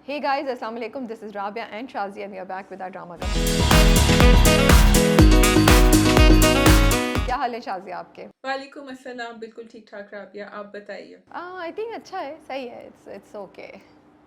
Hey guys, Assalamu alaikum. This is Rabia and Shazia, and we are back with our drama club. क्या हाल है शाजिया आपके? वालेकुम अस्सलाम। बिल्कुल ठीक ठाक राबिया, आप बताइए। आई थिंक अच्छा है, सही है। इट्स ओके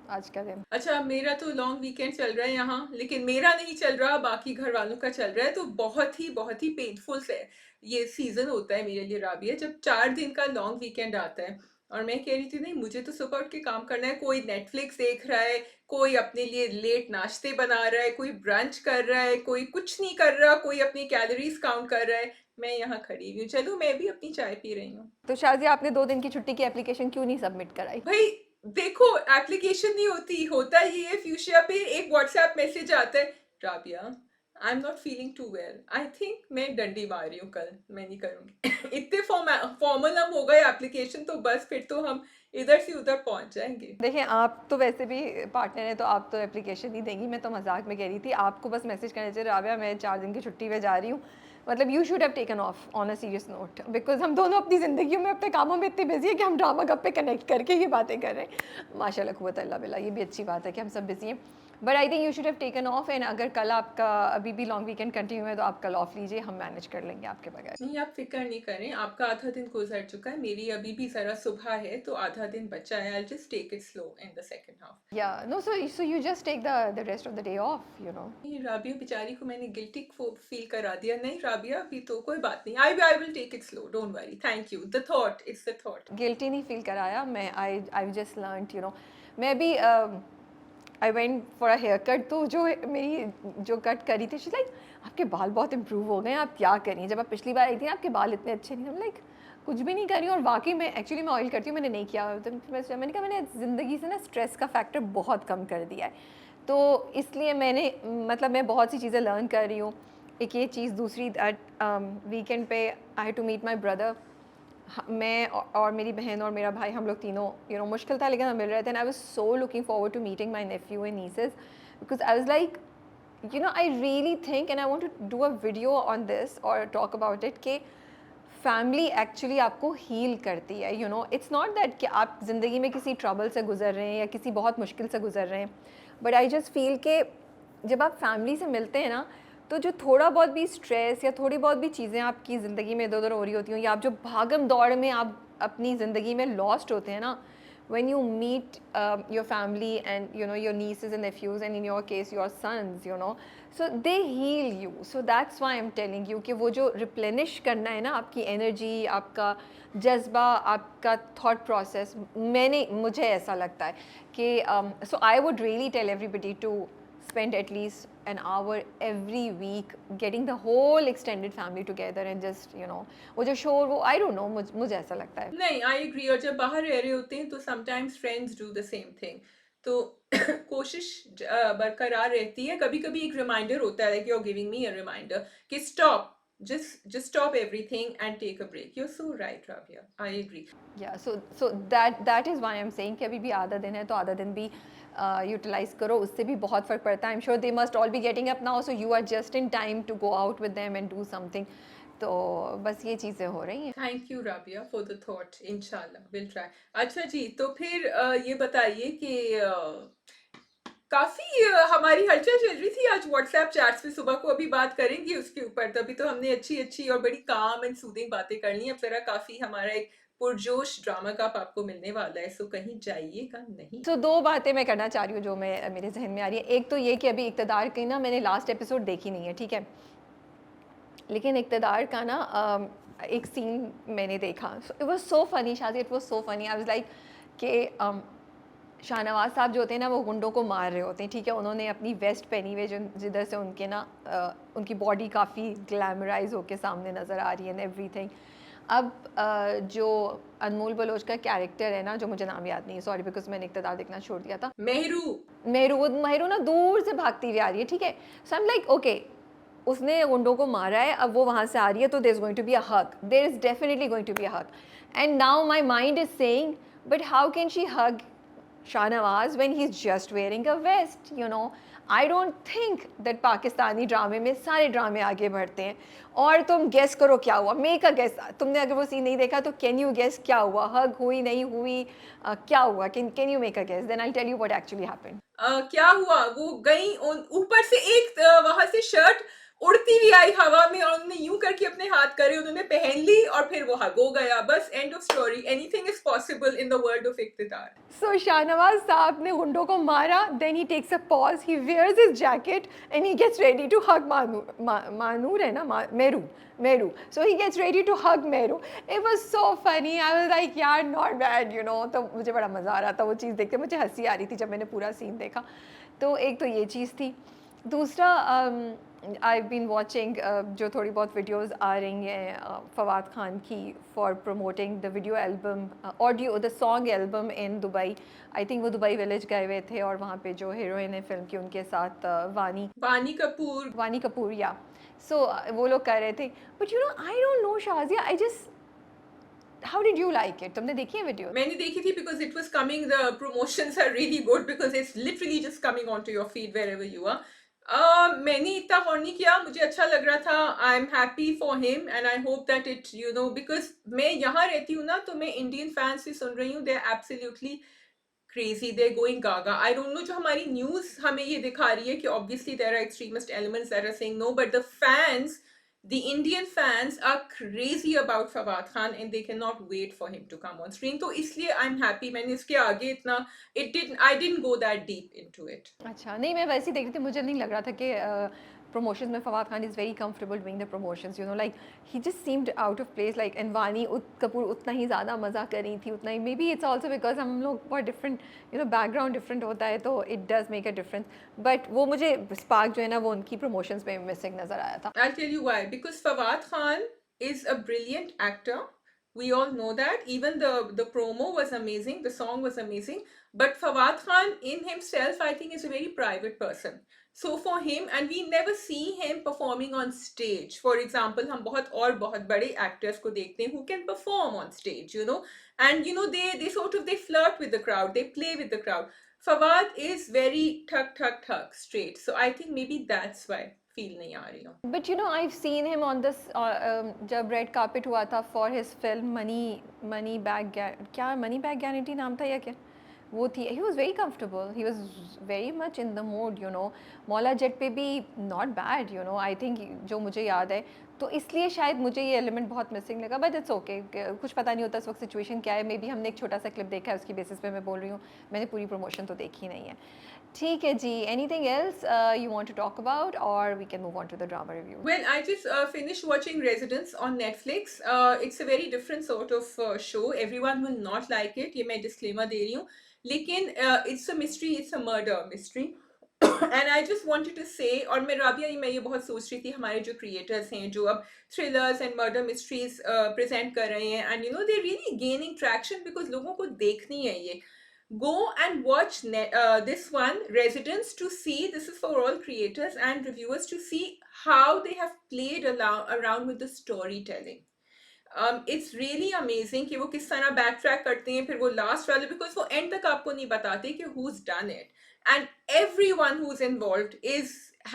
आज का दिन। अच्छा, मेरा तो लॉन्ग वीकेंड चल रहा है यहाँ, लेकिन मेरा नहीं चल रहा, बाकी घर वालों का चल रहा है। तो बहुत ही पेनफुल से ये सीजन होता है मेरे लिए राबिया, जब 4 दिन का लॉन्ग वीकेंड आता है। और मैं कह रही थी नहीं, मुझे तो सुबह उठ के काम करना है। कोई नेटफ्लिक्स देख रहा है, कोई अपने लिए लेट नाश्ते बना रहा है, कोई ब्रंच कर रहा है, कोई कुछ नहीं कर रहा, कोई अपनी कैलोरीज काउंट कर रहा है। मैं यहाँ खड़ी हुई हूँ। चलो, मैं भी अपनी चाय पी रही हूँ। तो शाजिया, आपने 2 दिन की छुट्टी की एप्लीकेशन क्यों नहीं सबमिट कराई? भाई देखो, एप्लीकेशन नहीं होती, होता ये है फ्यूशिया पे एक व्हाट्सएप मैसेज आता है, Rabia I am not feeling too well, I think मैं डंडी मार रही हूँ, कल मैं नहीं करूंगी। इतने फॉर्मल हम हो गए एप्लीकेशन, तो बस फिर तो हम इधर से उधर पहुंच जाएंगे। देखिए, आप तो वैसे भी पार्टनर हैं, तो आप तो एप्लीकेशन नहीं देंगी। मैं तो मजाक में कह रही थी, आपको बस मैसेज करना चाहिए, राबिया मैं 4 दिन की छुट्टी पे जा रही हूँ। मतलब you should have taken of on a serious note, because हम दोनों अपनी ज़िंदगियों में अपने कामों में इतने बिजी है कि हम ड्रामा कप पे कनेक्ट करके ये बातें कर रहे हैं। माशाल्लाह कुव्वत अल्लाह बिल्ला, ये भी अच्छी बात है कि हम सब बिजी हैं। But I think you should have taken of, and अगर कल आपका अभी भी लॉन्ग वीकेंड कंटिन्यू है तो आप कल ऑफ लीजिए, हम मैनेज कर लेंगे आपके बगैर। नहीं, आप फिक्र नहीं करें, आपका आधा दिन गुजर चुका है, मेरी अभी भी जरा सुबह है, तो आधा दिन बचा है। I just take it slow in the second half. Yeah, no, so you just take the rest of the day off, you know. नहीं, राबिया बेचारी को मैंने गिल्टी फील करा दिया। नहीं राबिया, अभी तो कोई बात नहीं, I will take it slow, don't worry, thank you. The thought, it's the thought. Guilty नहीं फील कराया मैं। I just learned, you know. मैं भी I went for a haircut, तो जो मेरी जो कट करी थी, शी लाइक आपके बाल बहुत इंप्रूव हो गए हैं, आप क्या करिए? जब आप पिछली बार आई थी आपके बाल इतने अच्छे नहीं थे। लाइक कुछ भी नहीं करी, और वाकई में एक्चुअली मैं ऑयल करती हूँ, मैंने नहीं किया। तो मैंने कहा मैंने ज़िंदगी से ना स्ट्रेस का फैक्टर बहुत कम कर दिया है, तो इसलिए मैंने मतलब मैं बहुत सी चीज़ें लर्न कर रही हूँ। एक ये चीज़, दूसरी वीकेंड पे I had to meet my brother. मैं और मेरी बहन और मेरा भाई, हम लोग तीनों, यू नो, मुश्किल था लेकिन हम मिल रहे थे। And I was so looking forward to meeting my nephew and nieces, because I was like, you know, I really think and I want to do a video on this और talk about it कि family actually आपको heal करती है। You know, it's not that कि आप ज़िंदगी में किसी ट्रबल से गुजर रहे हैं या किसी बहुत मुश्किल से गुजर रहे हैं, बट आई जस्ट फील कि जब आप फैमिली से मिलते हैं ना, तो जो थोड़ा बहुत भी स्ट्रेस या थोड़ी बहुत भी चीज़ें आपकी ज़िंदगी में इधर उधर हो रही होती हैं, या आप जो भागम दौड़ में आप अपनी ज़िंदगी में लॉस्ट होते हैं ना, when you meet your family and, you know, your nieces and nephews, and in your case your sons, you know, so they heal you. So that's why I'm telling you कि वो जो replenish करना है ना, आपकी energy, आपका जज्बा, आपका thought process, मुझे ऐसा लगता है कि so I would really tell everybody to spend at least an hour every week getting the whole extended family together and just, you know, वो जो शोर, वो I don't know, मुझे ऐसा लगता है। नहीं, आई एग्री। और जब बाहर रह रहे होते हैं तो sometimes friends do the same thing, तो कोशिश बरकरार रहती है। कभी कभी एक रिमाइंडर होता है, like you are giving me a reminder कि stop, just stop everything and take a break. You're so right, Rabia, I agree. Yeah, so that is why I'm saying कि अभी भी आधा दिन है, तो आधा दिन भी यूटिलाइज करो, उससे भी बहुत फ़र्क पड़ता है। I am sure they must all be getting up now, so you are just in time to go out with them and do something. तो बस ये चीज़ें हो रही हैं। Thank you Rabia for the thought, इंशाल्लाह विल ट्राई। अच्छा जी, तो फिर ये बताइए कि काफी हमारी हलचल चल रही थी आज व्हाट्सएप चैट्स पे। सुबह को अभी बात करेंगे उसके ऊपर, तभी तो हमने अच्छी अच्छी और बड़ी काम एंड सूदिंग बातें कर ली। अब जरा काफी हमारा एक पुरजोश ड्रामा का आपको मिलने वाला है, सो कहीं जाइएगा नहीं। तो 2 बातें मैं करना चाह रही हूँ जो मैं मेरे जहन में आ रही है। एक तो ये कि अभी इक़्तिदार की ना मैंने लास्ट एपिसोड देखी नहीं है, ठीक है? लेकिन इक़्तिदार का ना एक सीन मैंने देखा, इट वाज सो फनी शादी, it was so funny. I was like कि शाहनवाज साहब जो होते हैं ना, वो गुंडों को मार रहे होते हैं, ठीक है? उन्होंने अपनी वेस्ट पहनी हुई, जो जिधर से उनके ना उनकी बॉडी काफ़ी ग्लैमराइज होके सामने नज़र आ रही है एंड एवरीथिंग। अब जो अनमोल बलोच का कैरेक्टर है ना, जो मुझे नाम याद नहीं है, सॉरी, बिकॉज मैंने इक़्तिदार देखना छोड़ दिया था। मेहरू ना दूर से भागती हुई आ रही है, ठीक है? So I am like okay, उसने गुंडों को मारा है, अब वो वहाँ से आ रही है, तो there is going to be a hug, there is definitely going to be a hug. And now my mind is saying, but how can she hug Shahnawaz when he's just wearing a vest, you know? I don't think that Pakistani ड्रामे में सारे ड्रामे आगे बढ़ते हैं। और तुम guess करो क्या हुआ, मेक अ गेस। तुमने अगर वो सीन नहीं देखा तो कैन यू गेस क्या हुआ? हग हुई, नहीं हुई, क्या हुआ? Can you make a guess? Then I tell you what actually happened. क्या हुआ, वो गई ऊपर से एक वहां से शर्ट उड़ती हुई आई हवा में और उन्होंने यूं करके अपने हाथ करे, उन्होंने पहन ली और फिर वो हो गया, बस end of story. Anything is possible in the world of Iqtidar. So Shahnawaz साहब ने गुंडों को मारा, then he takes a pause, he wears his jacket and he gets ready to hug Manur है ना, Meru. So he gets ready to hug Meru. It was so funny. I was like, यार not bad, you know. तो मुझे बड़ा मज़ा आ रहा था वो चीज़ देख के, मुझे हंसी आ रही थी जब मैंने पूरा सीन देखा। तो एक तो ये चीज़ थी। दूसरा आई बीन वॉचिंग जो थोड़ी बहुत वीडियोस आ रही हैं फवाद खान की for promoting the video album audio the song album in Dubai. I think वो दुबई विलेज गए हुए थे और वहाँ पे जो हीरोइन है फिल्म की उनके साथ वानी कपूर या सो वो लोग कर रहे थे। But you know I don't no Shazia, I just how did you like it? तुमने देखी है वीडियो? मैंने देखी थी because it was coming, the promotions are really good because it's literally just coming onto your feed wherever you are. मैंने इतना गौर नहीं किया, मुझे अच्छा लग रहा था। आई am happy for him and I hope that it you know, because मैं यहाँ रहती हूँ ना, तो मैं इंडियन फैंस से सुन रही हूँ, they are absolutely crazy, they're going gaga. I don't know जो हमारी न्यूज़ हमें ये दिखा रही है कि obviously there are extremist elements that are saying no, but the fans, the Indian fans are crazy about Fawad Khan and they cannot wait for him to come on screen. तो इसलिए I'm happy, मैंने इसके आगे इतना I didn't go that deep into it. अच्छा, नहीं मैं वैसे ही देख रही थी, मुझे नहीं लग रहा था कि प्रमोशंस में Fawad Khan is very comfortable doing the promotions, you know like he just seemed out of place, like and वानी कपूर उतना ही ज़्यादा मज़ा कर रही थी, उतना ही may be it's also because हम लोग बहुत different you know background different होता है तो it does make a difference. But वो मुझे स्पार्क जो है ना वो उनकी प्रमोशंस में मिसिंग नज़र आया था। I'll tell you why. Because Fawad Khan is a brilliant actor. We all know that. Even the promo was amazing. The song was amazing. But Fawad Khan in himself, I think, is a very private person. So for him, and we never see him performing on stage. For example, हम बहुत बड़े actors को देखते हैं who can perform on stage, you know. And you know, they sort of, they flirt with the crowd. They play with the crowd. Fawad is very tuck straight. So I think maybe that's why feel नहीं आ रही हूँ। But you know I seen him on this जब red carpet हुआ था for his film money bag क्या money bag guarantee नाम था या क्या वो थी, he was very comfortable, he was very much in the mood, you know. मौला जेट पे भी not bad, you know, I think जो मुझे याद है, तो इसलिए शायद मुझे ये एलिमेंट बहुत मिसिंग लगा। बट इट्स ओके, कुछ पता नहीं होता इस वक्त सिचुएशन क्या है, मे बी हमने एक छोटा सा क्लिप देखा है उसकी बेसिस पे मैं बोल रही हूँ, मैंने पूरी प्रमोशन तो देखी नहीं है। ठीक है जी, anything else you want to talk about or we can move on to the drama review? Well, I just finished watching Residence on Netflix. It's a very different sort of show. Everyone will not like it. ये मैं disclaimer दे रही हूँ. लेकिन it's a mystery. It's a murder mystery. And I just wanted to say, और मैं ये बहुत सोच रही थी, हमारे जो creators हैं जो अब thrillers and murder mysteries present कर रहे हैं, and you know they're really gaining traction because लोगों को देखनी है ये. Go and watch this one, Residence, to see, this is for all creators and reviewers, to see how they have played around with the storytelling. It's really amazing कि वो किस तरह back track करते हैं, फिर वो लास्ट वाले, because वो एंड तक आपको नहीं बताते कि who's done it, and everyone who's involved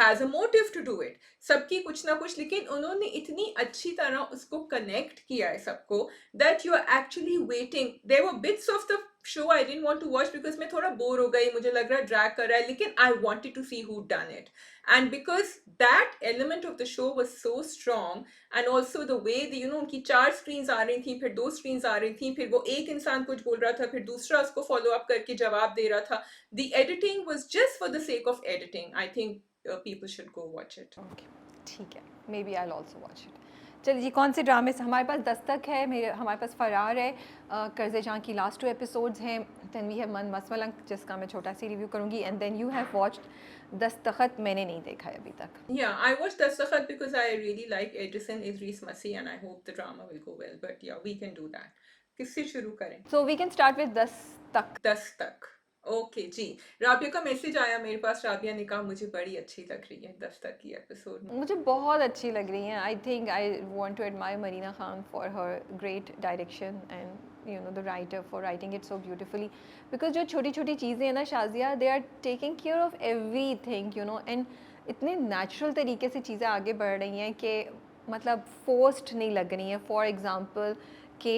has a motive to do it. सबकी कुछ ना कुछ, लेकिन उन्होंने इतनी अच्छी तरह उसको कनेक्ट किया है सबको, that you are actually waiting. There were bits of the show I didn't want to watch because मैं थोड़ा बोर हो गई, मुझे लग रहा है ड्रैग कर रहा है, लेकिन I wanted to see who done it. And because that element of the show was so strong, and also the way the, you know, उनकी 4 screens आ रही थी, फिर 2 screens आ रही थी, फिर वो एक इंसान कुछ बोल रहा था, फिर दूसरा उसको follow up करके जवाब दे रहा था. The editing was just for the sake of editing. I think people should go watch it. Okay, ठीक है, maybe I also watch it. चलिए जी, कौन से ड्रामे से हमारे पास दस्तक है, हमारे पास फरार है, कर्ज़े जहाँ की लास्ट 2 एपिसोड्स हैं, then we have Mann Mast Malang जिसका मैं छोटा सी रिव्यू करूँगी, and then you have watched Dastakhat, मैंने नहीं देखा है अभी तक। Yeah, I watched Dastakhat because I really like Edison Idris Masih and I hope the drama will go well. But yeah, we can do that. किससे शुरू करें? So we can start with Dastak. Dastak. Okay जी, राबिया का message आया मेरे पास, राबिया ने कहा मुझे बड़ी अच्छी लग रही है दस्तक की एपिसोड में। मुझे बहुत अच्छी लग रही हैं। I think I want to admire Marina Khan for her great direction and you know the writer for writing it so beautifully, because जो छोटी छोटी चीज़ें हैं ना Shazia, they are taking care of everything, you know, and इतने natural तरीके से चीज़ें आगे बढ़ रही हैं कि मतलब फोर्स्ड नहीं लग रही हैं। फॉर एग्ज़ाम्पल कि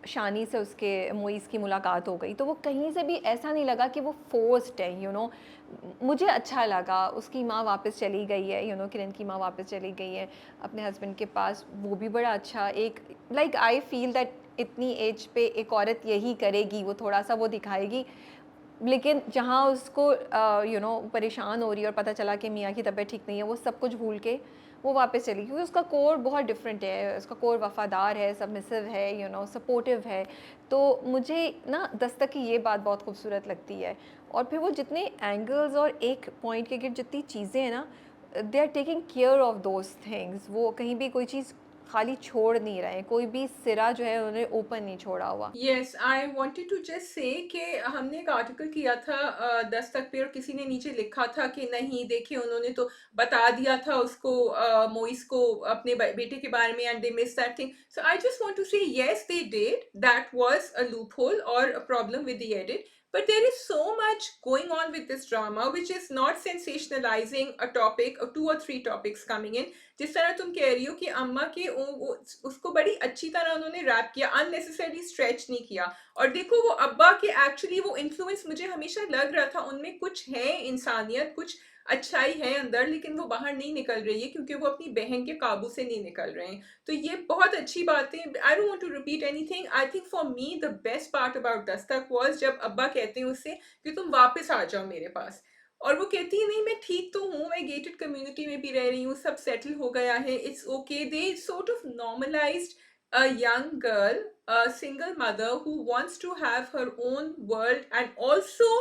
शानी से उसके मोइज़ की मुलाकात हो गई, तो वो कहीं से भी ऐसा नहीं लगा कि वो फ़ोर्स्ड है, मुझे अच्छा लगा। उसकी माँ वापस चली गई है, किरण की माँ वापस चली गई है अपने हस्बैंड के पास, वो भी बड़ा अच्छा एक लाइक आई फ़ील दैट इतनी एज पे एक औरत यही करेगी, वो थोड़ा-सा वो दिखाएगी। लेकिन जहाँ उसको परेशान हो रही है और पता चला कि मियाँ की तबीयत ठीक नहीं है, वो सब कुछ भूल के वो वापस चली, क्योंकि उसका कोर बहुत डिफरेंट है, उसका कोर वफ़ादार है, सबमिसिव है, सपोर्टिव है। तो मुझे ना दस्तक की ये बात बहुत खूबसूरत लगती है। और फिर वो जितने एंगल्स और एक पॉइंट के जितनी चीज़ें हैं ना, they are taking care of those things. वो कहीं भी कोई चीज़ खाली छोड़ नहीं रहे हैं, कोई भी सिरा जो है उन्होंने ओपन नहीं छोड़ा हुआ। Yes, I wanted to just say कि हमने एक आर्टिकल किया था दस्तक पे, और किसी ने नीचे लिखा था कि नहीं देखिए उन्होंने तो बता दिया था उसको, मोइस को, अपने बेटे के बारे में, and they miss that thing. So I just want to say yes they did, that was a loophole और a problem with the edit, but there is so much going on with this drama which is not sensationalizing a topic or two or three topics coming in. जिस तरह तुम कह रही हो कि अम्मा के उसको बड़ी अच्छी तरह उन्होंने रैप किया, अननेसेसरी स्ट्रेच नहीं किया। और देखो वो अब्बा के एक्चुअली वो इन्फ्लुएंस मुझे हमेशा लग रहा था, उनमें कुछ है इंसानियत, कुछ अच्छाई है अंदर, लेकिन वो बाहर नहीं निकल रही है क्योंकि वो अपनी बहन के काबू से नहीं निकल रहे हैं। तो ये बहुत अच्छी बात है। I don't want to repeat anything. I think for me the best part about Dastak was जब अब्बा कहते हैं उससे कि तुम वापस आ जाओ मेरे पास, और वो कहती है नहीं मैं ठीक तो हूँ, मैं गेटेड कम्युनिटी में भी रह रही हूँ, सब सेटल हो गया है, it's okay. They sort of normalised a young girl, a single mother who wants to have her own world and also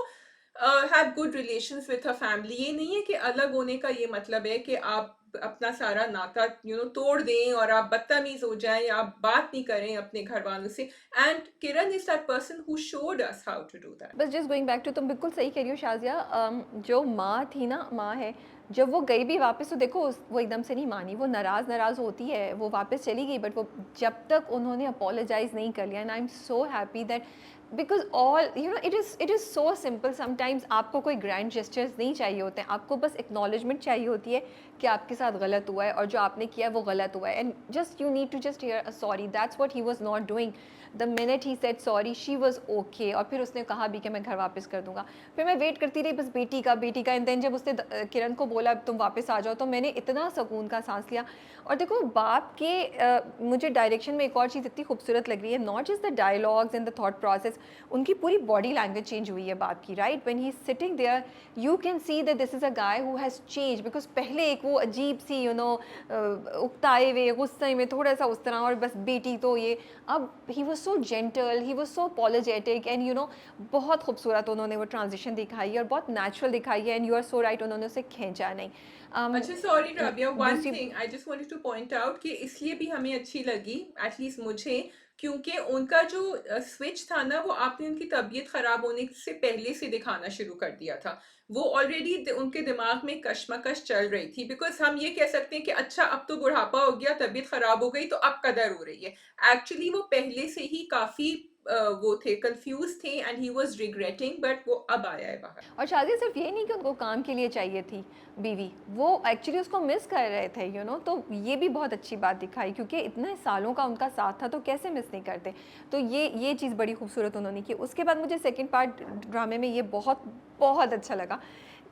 have good relations with her family. ये नहीं है कि अलग होने का ये मतलब है कि आप अपना सारा नाता तोड़ दें और आप बदतमीज हो जाएं या आप बात नहीं करें अपने घर वालों से। And Kiran is that person who showed us how to do that. बस जस्ट गोइंग बैक टू, तुम बिल्कुल सही कह रही हो शाज़िया। जो माँ थी ना, माँ है, जब वो गई भी वापस तो देखो वो एकदम से नहीं मानी, वो नाराज़ नाराज़ होती है, वो वापस चली गई, बट वो जब तक उन्होंने अपोलोजाइज़ नहीं कर लिया, and I am so happy that because all it is so simple. Sometimes आपको कोई ग्रैंड जेस्चर्स नहीं चाहिए होते हैं, आपको बस एक्नॉलेजमेंट चाहिए होती है कि आपके साथ गलत हुआ है और जो आपने किया है वो गलत हुआ है, and just you need to just hear a sorry. That's what he was not doing. The minute he said sorry she was okay, और फिर उसने कहा भी कि मैं घर वापस कर दूंगा। फिर मैं वेट करती रही बस बेटी का एंड देन जब उसने किरण को बोला तुम वापस आ जाओ, तो मैंने इतना सुकून का सांस लिया। और देखो बाप के मुझे डायरेक्शन में एक और चीज़ इतनी खूबसूरत लग रही है, not just the dialogues and the thought process, उनकी पूरी बॉडी लैंग्वेज चेंज हुई है बाप की, right? When he is sitting there you can see that this is a guy who has change, because पहले एक वो अजीब सी उकताए हुए गुस्से में थोड़ा सा उस तरह, और बस बेटी तो ये, अब he was so gentle, he was so apologetic, and बहुत खूबसूरत उन्होंने वो ट्रांजिशन दिखाई है और बहुत नेचुरल दिखाई है, and you are so right, उन्होंने उसे खींचा नहीं। अच्छा सॉरी राबिया, वन दूसरी thing I just wanted to point out कि इसलिए भी हमें अच्छी लगी, एटलीस्ट मुझे, क्योंकि उनका जो स्विच था ना, वो आपने उनकी तबीयत खराब होने से पहले से दिखाना शुरू कर दिया था। वो ऑलरेडी उनके दिमाग में कश्मकश चल रही थी, बिकॉज हम ये कह सकते हैं कि अच्छा अब तो बुढ़ापा हो गया, तबीयत खराब हो गई तो अब कदर हो रही है। एक्चुअली वो पहले से ही काफी वो थे, कंफ्यूज थे, and he was regretting, but वो अब आया है बाहर। और शादी सिर्फ ये नहीं कि उनको काम के लिए चाहिए थी बीवी, वो एक्चुअली उसको मिस कर रहे थे, तो ये भी बहुत अच्छी बात दिखाई, क्योंकि इतने सालों का उनका साथ था तो कैसे मिस नहीं करते। तो ये चीज़ बड़ी खूबसूरत उन्होंने की। उसके बाद मुझे सेकंड पार्ट ड्रामे में ये बहुत बहुत अच्छा लगा,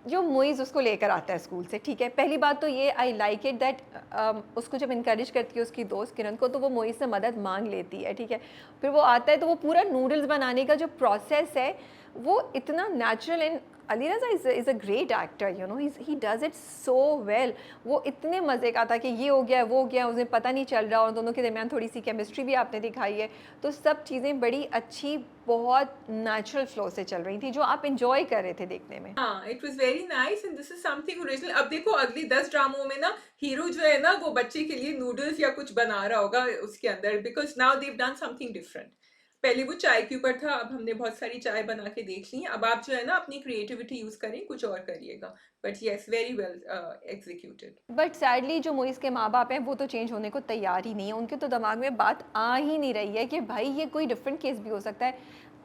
जो मोइज़ उसको लेकर आता है स्कूल से, ठीक है? पहली बात तो ये आई लाइक इट दैट उसको जब इनकरेज करती है उसकी दोस्त किरण को, तो वो मोइज़ से मदद मांग लेती है, ठीक है? फिर वो आता है तो वो पूरा नूडल्स बनाने का जो प्रोसेस है वो इतना natural, and Ali Raza is a great actor, he does it so well. वो इतने मज़े का था कि ये हो गया वो हो गया, उन्हें पता नहीं चल रहा, और दोनों के दरमियान थोड़ी सी केमिस्ट्री भी आपने दिखाई है। तो सब चीज़ें बड़ी अच्छी, बहुत नेचुरल फ्लो से चल रही थी, जो आप इंजॉय कर रहे थे देखने में। हाँ, it was very nice and this is something original. अब देखो अगली 10 ड्रामों में ना हीरो जो है ना वो बच्चे के लिए नूडल्स या कुछ बना रहा होगा उसके अंदर, because now they have done something different. पहले वो चाय के ऊपर था, अब हमने बहुत सारी चाय बना के देख ली है। अब आप जो है ना अपनी क्रिएटिविटी यूज़ करें, कुछ और करिएगा। But yes, very well executed. But sadly जो मोइज़ के माँ-बाप हैं वो तो चेंज होने को तैयार ही नहीं है। उनके तो दिमाग में बात आ ही नहीं रही है कि भाई ये कोई डिफरेंट केस भी हो सकता है।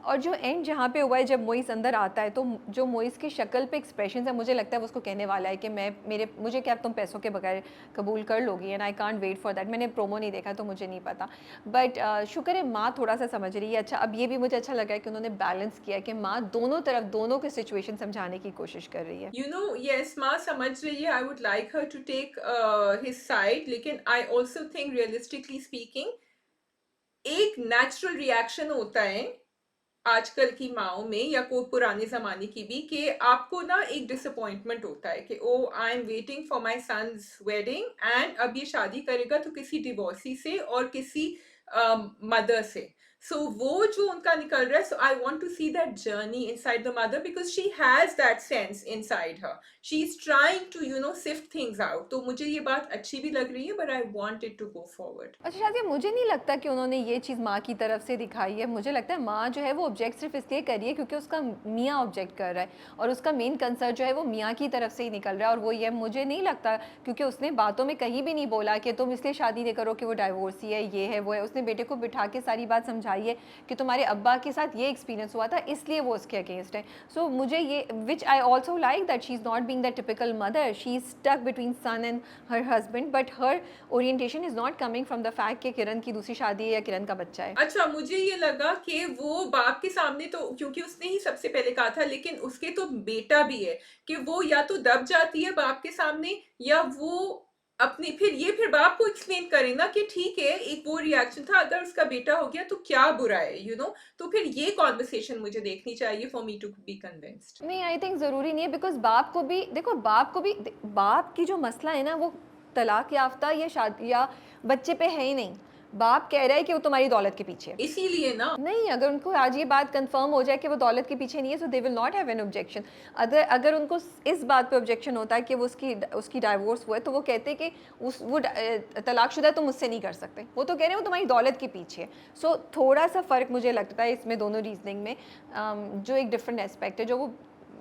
और जो एंड जहाँ पे हुआ है जब मोइस अंदर आता है तो जो मोइस की शक्ल पे एक्सप्रेशन है मुझे लगता है वो उसको कहने वाला है कि मुझे क्या तुम पैसों के बगैर कबूल कर लोगी and I can't wait for that. मैंने प्रोमो नहीं देखा तो मुझे नहीं पता, बट शुक्र है माँ थोड़ा सा समझ रही है। अच्छा, अब ये भी मुझे अच्छा लगा है कि उन्होंने बैलेंस किया है कि माँ दोनों तरफ दोनों की सिचुएशन समझाने की कोशिश कर रही है। यू नो यस, माँ समझ रही है। I would like her to take his side, लेकिन I also think realistically speaking एक नेचुरल रिएक्शन होता है आजकल की माओ में या कोई पुराने जमाने की भी, कि आपको ना एक डिसअपॉइंटमेंट होता है कि oh I am waiting for my son's wedding and अब ये शादी करेगा तो किसी डिवोर्सी से और किसी मदर से। सो वो जो उनका निकल रहा है, so I want to see that journey inside the mother because she has that sense inside her. She is trying to sift things out. तो मुझे ये बात अच्छी भी लग रही है, but I want it to go forward. अच्छा शादी, मुझे नहीं लगता कि उन्होंने ये चीज़ माँ की तरफ से दिखाई है। मुझे लगता है माँ जो है वो ऑब्जेक्ट सिर्फ इसलिए कर रही है क्योंकि उसका मियाँ ऑब्जेक्ट कर रहा है और उसका मेन कंसर्न जो है वो मियाँ की तरफ से ही निकल रहा है। और वो ये मुझे नहीं लगता, क्योंकि उसने बातों में कहीं भी नहीं बोला कि तुम इसलिए शादी नहीं करो कि वो डाइवोर्सी है, ये है वो है। उसने बेटे को बिठा के सारी बात समझाई है कि तुम्हारे अब्बा के साथ ये एक्सपीरियंस हुआ था इसलिए वो उसके अगेंस्ट है। सो मुझे ये, which I also like, that she is not being the typical mother, she is stuck between son and her husband, but her orientation is not coming from the fact कि किरण की दूसरी शादी है या किरण का बच्चा है। अच्छा, मुझे ये लगा कि वो बाप के सामने तो क्योंकि उसने ही सबसे पहले कहा था, लेकिन उसके तो बेटा भी है कि वो या तो दब जाती है बाप के सामने या वो अपनी फिर बाप को एक्सप्लेन करे ना कि ठीक है एक वो रिएक्शन था, अगर उसका बेटा हो गया तो क्या बुरा है, तो फिर ये कॉन्वर्सेशन मुझे देखनी चाहिए for me to be convinced. नहीं, आई थिंक ज़रूरी नहीं है, बिकॉज बाप को भी देखो, बाप की जो मसला है ना वो तलाक याफ्ता या शादी या बच्चे पे है ही नहीं। बाप कह रहा है कि वो तुम्हारी दौलत के पीछे है। इसीलिए ना। नहीं, अगर उनको आज ये बात कंफर्म हो जाए कि वो दौलत के पीछे नहीं है, so they will not have an objection. अगर अगर उनको इस बात पे ऑब्जेक्शन होता है कि वो उसकी उसकी डाइवोर्स हुआ है, तो वो कहते हैं कि तलाकशुदा है, तुम मुझसे नहीं कर सकते। वो तो कह रहे हैं वो तुम्हारी दौलत के पीछे है। सो थोड़ा सा फ़र्क मुझे लगता है इसमें दोनों रीजनिंग में, जो एक डिफरेंट एस्पेक्ट है जो वो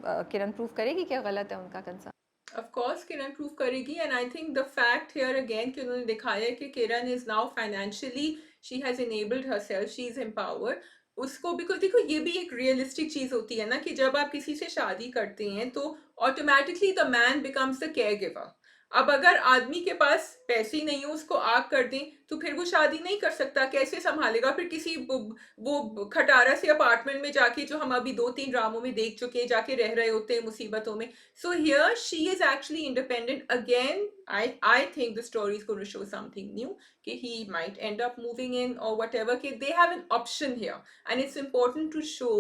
किरण प्रूव करेगी क्या गलत है उनका concern. Of course Kiran prove करेगी, and I think the fact here again कि उन्होंने दिखाया है कि Kiran is now financially, she has enabled herself, she is empowered. उसको बिकॉज देखो ये भी एक रियलिस्टिक चीज होती है ना कि जब आप किसी से शादी करते हैं तो automatically the man becomes the care giver. अब अगर आदमी के पास पैसे ही नहीं हो, उसको आग कर दें, तो फिर वो शादी नहीं कर सकता, कैसे संभालेगा फिर किसी वो खटारा से अपार्टमेंट में जाके, जो हम अभी 2-3 ड्रामों में देख चुके हैं, जाके रह रहे होते हैं मुसीबतों में। So here she is actually independent again. I think the story is going to show something new. कि he might end up moving in or whatever. कि they have an option here, and it's important to show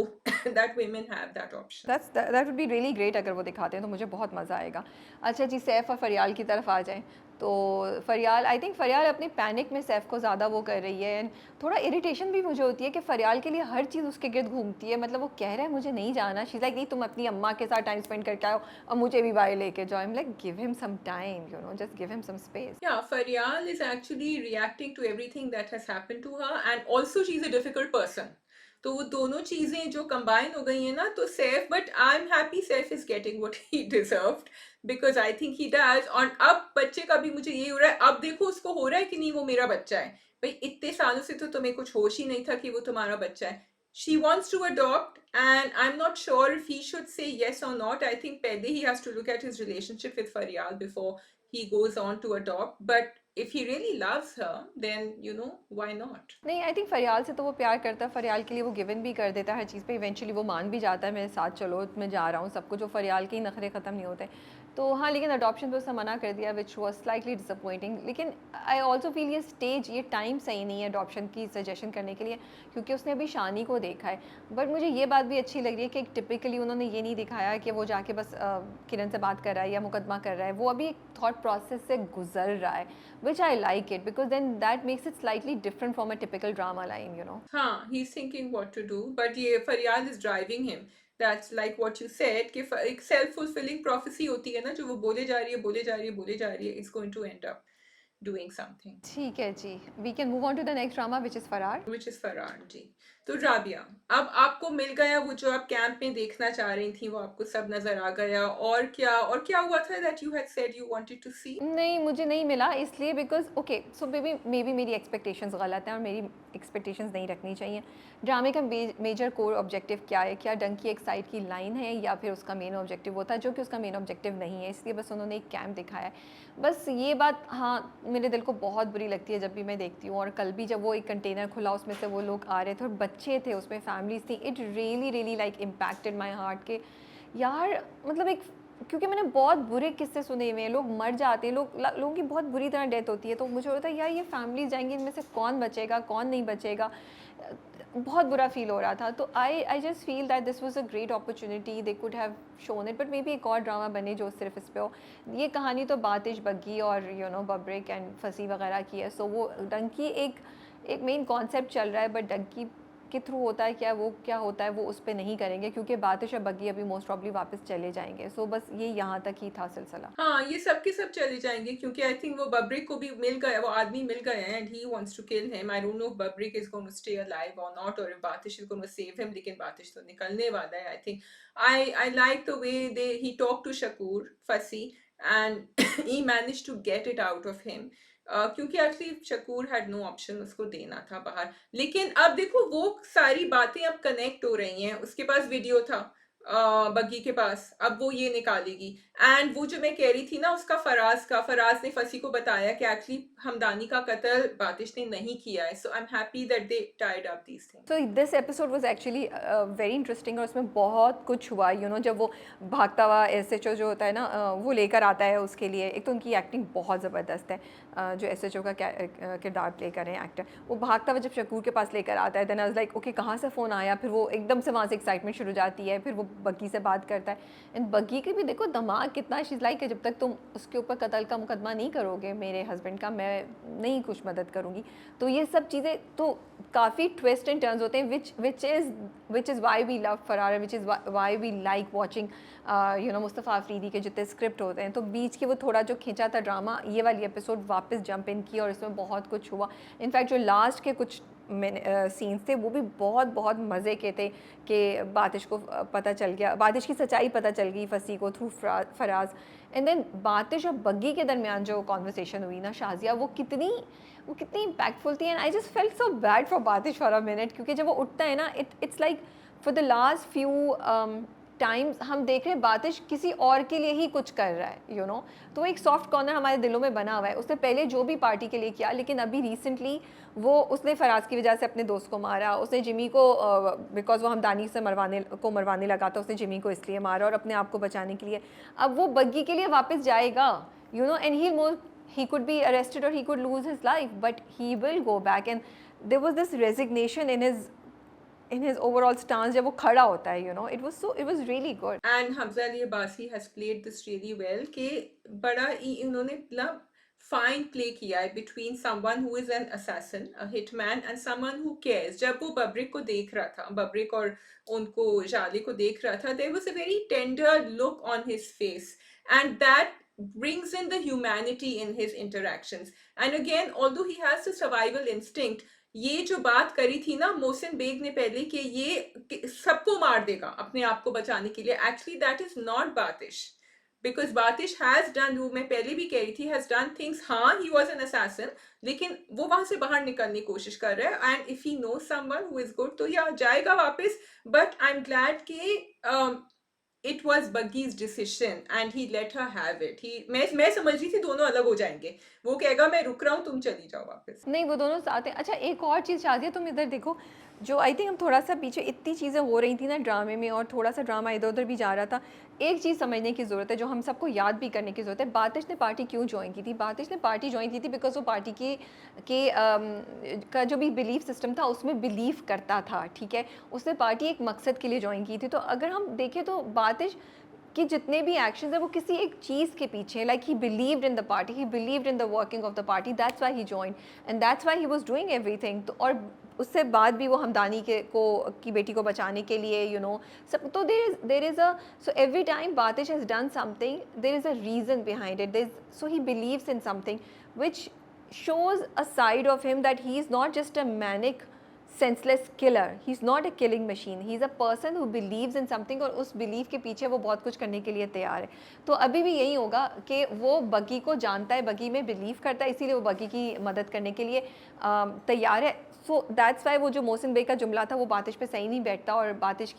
that women have that option. That would be really great अगर वो दिखाते हैं तो मुझे बहुत मज़ा आएगा। अच्छा जी, सैफ और फरियाल की तरफ आ जाएँ तो फरियाल, आई थिंक फरियाल अपनी पैनिक में सैफ को ज़्यादा वो कर रही है, एंड थोड़ा इरिटेशन भी मुझे होती है कि फरियाल के लिए हर चीज़ उसके गिर्द घूमती है। मतलब वो कह रहा है मुझे नहीं जाना, शी इज़ लाइक नहीं तुम अपनी अम्मा के साथ टाइम स्पेंड करके आओ और मुझे भी बाहर लेके जाओ। I am like give him some time, just give him some space. Yeah, Faryal is actually reacting to everything that has happened to her, and also she's a difficult person. तो वो दोनों चीजें जो कंबाइन हो गई हैं ना, तो Saif, but I am happy Saif is getting what he deserved, because I think he does. और अब बच्चे का भी मुझे ये हो रहा है, अब देखो उसको हो रहा है कि नहीं वो मेरा बच्चा है। भाई इतने सालों से तो तुम्हें कुछ होश ही नहीं था कि वो तुम्हारा बच्चा है। She wants to adopt, and I'm not sure if he should say yes or not. I think pehle he has to look at his relationship with Faryal before he goes on to adopt. But if he really loves her, then why not? नहीं, I think फरियाल से तो वो प्यार करता है, फरियाल के लिए वो गिवन भी कर देता है हर चीज़ पे। इवेंचुअली वो मान भी जाता है मेरे साथ, चलो मैं जा रहा हूँ, सब कुछ। जो फरियाल के ही नखरे ख़त्म नहीं होते। तो हाँ, लेकिन अडॉप्शन पे उसने मना कर दिया, विच वॉज स्लाइटली डिसअपॉइंटिंग। लेकिन आई ऑल्सो फील ये स्टेज, ये टाइम सही नहीं है अडॉप्शन की सजेशन करने के लिए, क्योंकि उसने अभी शानी को देखा है। बट मुझे ये बात भी अच्छी लग रही है कि एक टिपिकली उन्होंने ये नहीं दिखाया कि वो जाके बस किरण से बात कर रहा है या मुकदमा कर रहा है। वो अभी एक थॉट प्रोसेस से गुजर रहा है, which I like it, because then that makes it slightly different from a typical drama line. हाँ, he's thinking what to do, but ये Faryal is driving him. That's like what you said कि एक self fulfilling prophecy होती है ना, जो वो बोले जा रही है, बोले जा रही है, बोले जा रही है, it's going to end up doing something. ठीक है जी, we can move on to the next drama, which is Farar. Which is Farhan जी। तो राबिया, अब आपको मिल गया वो जो आप कैंप में देखना चाह रही थी, वो आपको सब नजर आ गया। और क्या हुआ था that you had said you wanted to see? नहीं, मुझे नहीं मिला इसलिए because okay, so may be मेरी एक्सपेक्टेशंस गलत हैं और मेरी एक्सपेक्टेशंस नहीं रखनी चाहिए। ड्रामे का मेजर कोर ऑब्जेक्टिव क्या है, क्या डंकी एक साइड की लाइन है या फिर उसका मेन ऑब्जेक्टिव होता है, जो कि उसका मेन ऑब्जेक्टिव नहीं है, इसलिए बस उन्होंने एक कैंप दिखाया है। बस ये बात हाँ मेरे दिल को बहुत बुरी लगती है जब भी मैं देखती हूँ। और कल भी जब वो एक कंटेनर खुला, उसमें से वो लोग आ रहे थे और बच्चे थे उसमें, फैमिलीज थी, it really really like impacted my heart के यार मतलब एक, क्योंकि मैंने बहुत बुरे किस्से सुने हुए हैं, लोग मर जाते हैं, लोगों की बहुत बुरी तरह डेथ होती है, तो मुझे होता है यार ये फैमिली जाएंगी, इनमें से कौन बचेगा कौन नहीं बचेगा, बहुत बुरा फील हो रहा था। तो I just feel that this was a great opportunity, they could have shown it, but may be एक और ड्रामा बने जो सिर्फ इस पे हो। ये कहानी तो बातिश बग्गी और बब्रिक एंड फसी वगैरह की है, सो वो डंकी एक मेन कॉन्सेप्ट चल रहा है, बट डंकी के थ्रू होता है क्या, वो क्या होता है वो उस पर नहीं करेंगे, क्योंकि बातिश और बग्गी अभी मोस्ट प्रॉब्ली वापस चले जाएंगे। सो बस ये यहाँ तक ही था सिलसिला। हाँ, ये सब के सब चले जाएँगे क्योंकि आई थिंक वो बब्रिक को भी मिल गया, वो आदमी मिल गया है and he wants to kill him. I don't know if Babrik is going to stay alive और नॉट और if Batish is going to save him, लेकिन बातिश तो निकलने वाला है I think. I like the way they he talked to Shakoor, फसी and he managed to get it out of him. क्योंकि actually Shakoor had no option, उसको देना था बाहर। लेकिन अब देखो वो सारी बातें अब कनेक्ट हो रही हैं, उसके पास वीडियो था बग्गी के पास, अब वो ये निकालेगी। एंड वो जो मैं कह रही थी ना उसका फराज ने फसी को बताया कि एक्चुअली हमदानी का कत्ल बातिश ने नहीं किया है। So I am happy that they tied up these things. So this episode was actually very interesting, और उसमें बहुत कुछ हुआ जब वो भागता हुआ एसएचओ जो होता है ना, वो लेकर आता है उसके लिए। एक तो उनकी एक्टिंग बहुत ज़बरदस्त है, जो एसएचओ का किरदार प्ले कर रहे हैं एक्टर, वो भागता हुआ जब शकूर के पास लेकर आता है, then I was like okay कहाँ से फ़ोन आया, फिर वो एकदम से वहाँ से एक्साइटमेंट शुरू हो जाती है, फिर वो बग्गी से बात करता है। एंड बग्गी के भी देखो दिमाग कितना, शीज़ लाइक जब तक तुम उसके ऊपर कत्ल का मुकदमा नहीं करोगे मेरे हस्बैंड का, मैं नहीं कुछ मदद करूँगी। तो ये सब चीज़ें तो काफ़ी ट्विस्ट एंड टर्न्स होते हैं, which is why we love Faraar, which is why we like watching Mustafa Afridi के जितने स्क्रिप्ट होते हैं। तो बीच के वो थोड़ा जो खींचा था ड्रामा, ये वाली एपिसोड वापस जंप इन की और इसमें बहुत कुछ हुआ। इनफैक्ट जो लास्ट के कुछ सीन्स थे वो भी बहुत बहुत मज़े के थे, कि बातिश को पता चल गया, बातिश की सच्चाई पता चल गई फसी को थ्रू फराज। एंड देन बातिश और बग्गी के दरमियान जो कॉन्वर्सेशन हुई ना शाजिया, वो कितनी इम्पैक्टफुल थी। And I just felt so bad for बातिश for a minute, क्योंकि जब वो उठता है ना, it's like for the last few times हम देख रहे हैं बातिश किसी और के लिए ही कुछ कर रहा है तो एक सॉफ्ट कॉर्नर हमारे दिलों में बना हुआ है। उसने पहले जो भी पार्टी के लिए किया, लेकिन अभी रिसेंटली वो उसने फराज की वजह से अपने दोस्त को मारा, उसने जिमी को बिकॉज वो हमदानी से मरवाने लगा था, उसने जिमी को इसलिए मारा और अपने आप को बचाने के लिए। अब वो बग्गी के लिए वापस जाएगा and he could be arrested or he could lose his life, but he will go back. And there was this resignation in his overall stance जब वो खड़ा होता है it was really good. And Hamza Ali Abbasi has played this really well कि बड़ा ही इन्होंने मतलब fine play किया है between someone who is an assassin, a hitman, and someone who cares. जब वो बब्रिक को देख रहा था, बब्रिक और उनको जाले को देख रहा था, there was a very tender look on his face and that brings in the humanity in his interactions. And again, although he has the survival instinct, ये जो बात करी थी ना मोहसिन बेग ने पहले कि ये सबको मार देगा अपने आप को बचाने के लिए, actually that is not बातिश, because बातिश has done, वो मैं पहले भी कह रही थी, हैज डन थिंग्स। हाँ, ही वाज एन असैसिन, लेकिन वो वहां से बाहर निकलने की कोशिश कर रहा है। And if he know someone who is good तो या जाएगा वापस। बट आई एम ग्लैड कि it was Baggi's decision and he let her have it. He मैं समझ रही थी दोनों अलग हो जाएंगे, वो कहेगा मैं रुक रहा हूँ, तुम चली जाओ वापस। नहीं, वो दोनों साथ हैं। अच्छा एक और चीज़ शाजिया, तुम इधर देखो, जो आई थिंक हम थोड़ा सा पीछे, इतनी चीज़ें हो रही थी ना ड्रामे में और थोड़ा सा ड्रामा इधर उधर भी जा रहा था। एक चीज़ समझने की ज़रूरत है, जो हम सबको याद भी करने की ज़रूरत है। बातिश ने पार्टी क्यों ज्वाइन की थी? बातिश ने पार्टी ज्वाइन की थी बिकॉज वो पार्टी का जो भी बिलीफ सिस्टम था उसमें बिलीव करता था, ठीक है। उसने पार्टी एक मकसद के लिए ज्वाइन की थी। तो अगर हम देखें तो बातिश कि जितने भी एक्शंस है वो किसी एक चीज़ के पीछे, like he believed in the party, he believed in the working of the party, that's why he joined and that's why he was doing everything. तो और उससे बाद भी वो हमदानी की बेटी को बचाने के लिए सब, तो there is a, so every time बातिश has done something, there is a reason behind it, so he believes in something which shows a side of him that he is not just a manic senseless killer, he is not a killing machine, he is a person who believes in something और उस believe के पीछे वो बहुत कुछ करने के लिए तैयार है। तो अभी भी यही होगा कि वो बगी को जानता है, बगी में बिलीव करता है, इसीलिए वो बगी की मदद करने के लिए तैयार है। सो दैट्स वाई वो जो मोहसिन बेग का जुमला था वो बातिश पे सही नहीं बैठता, और बातिश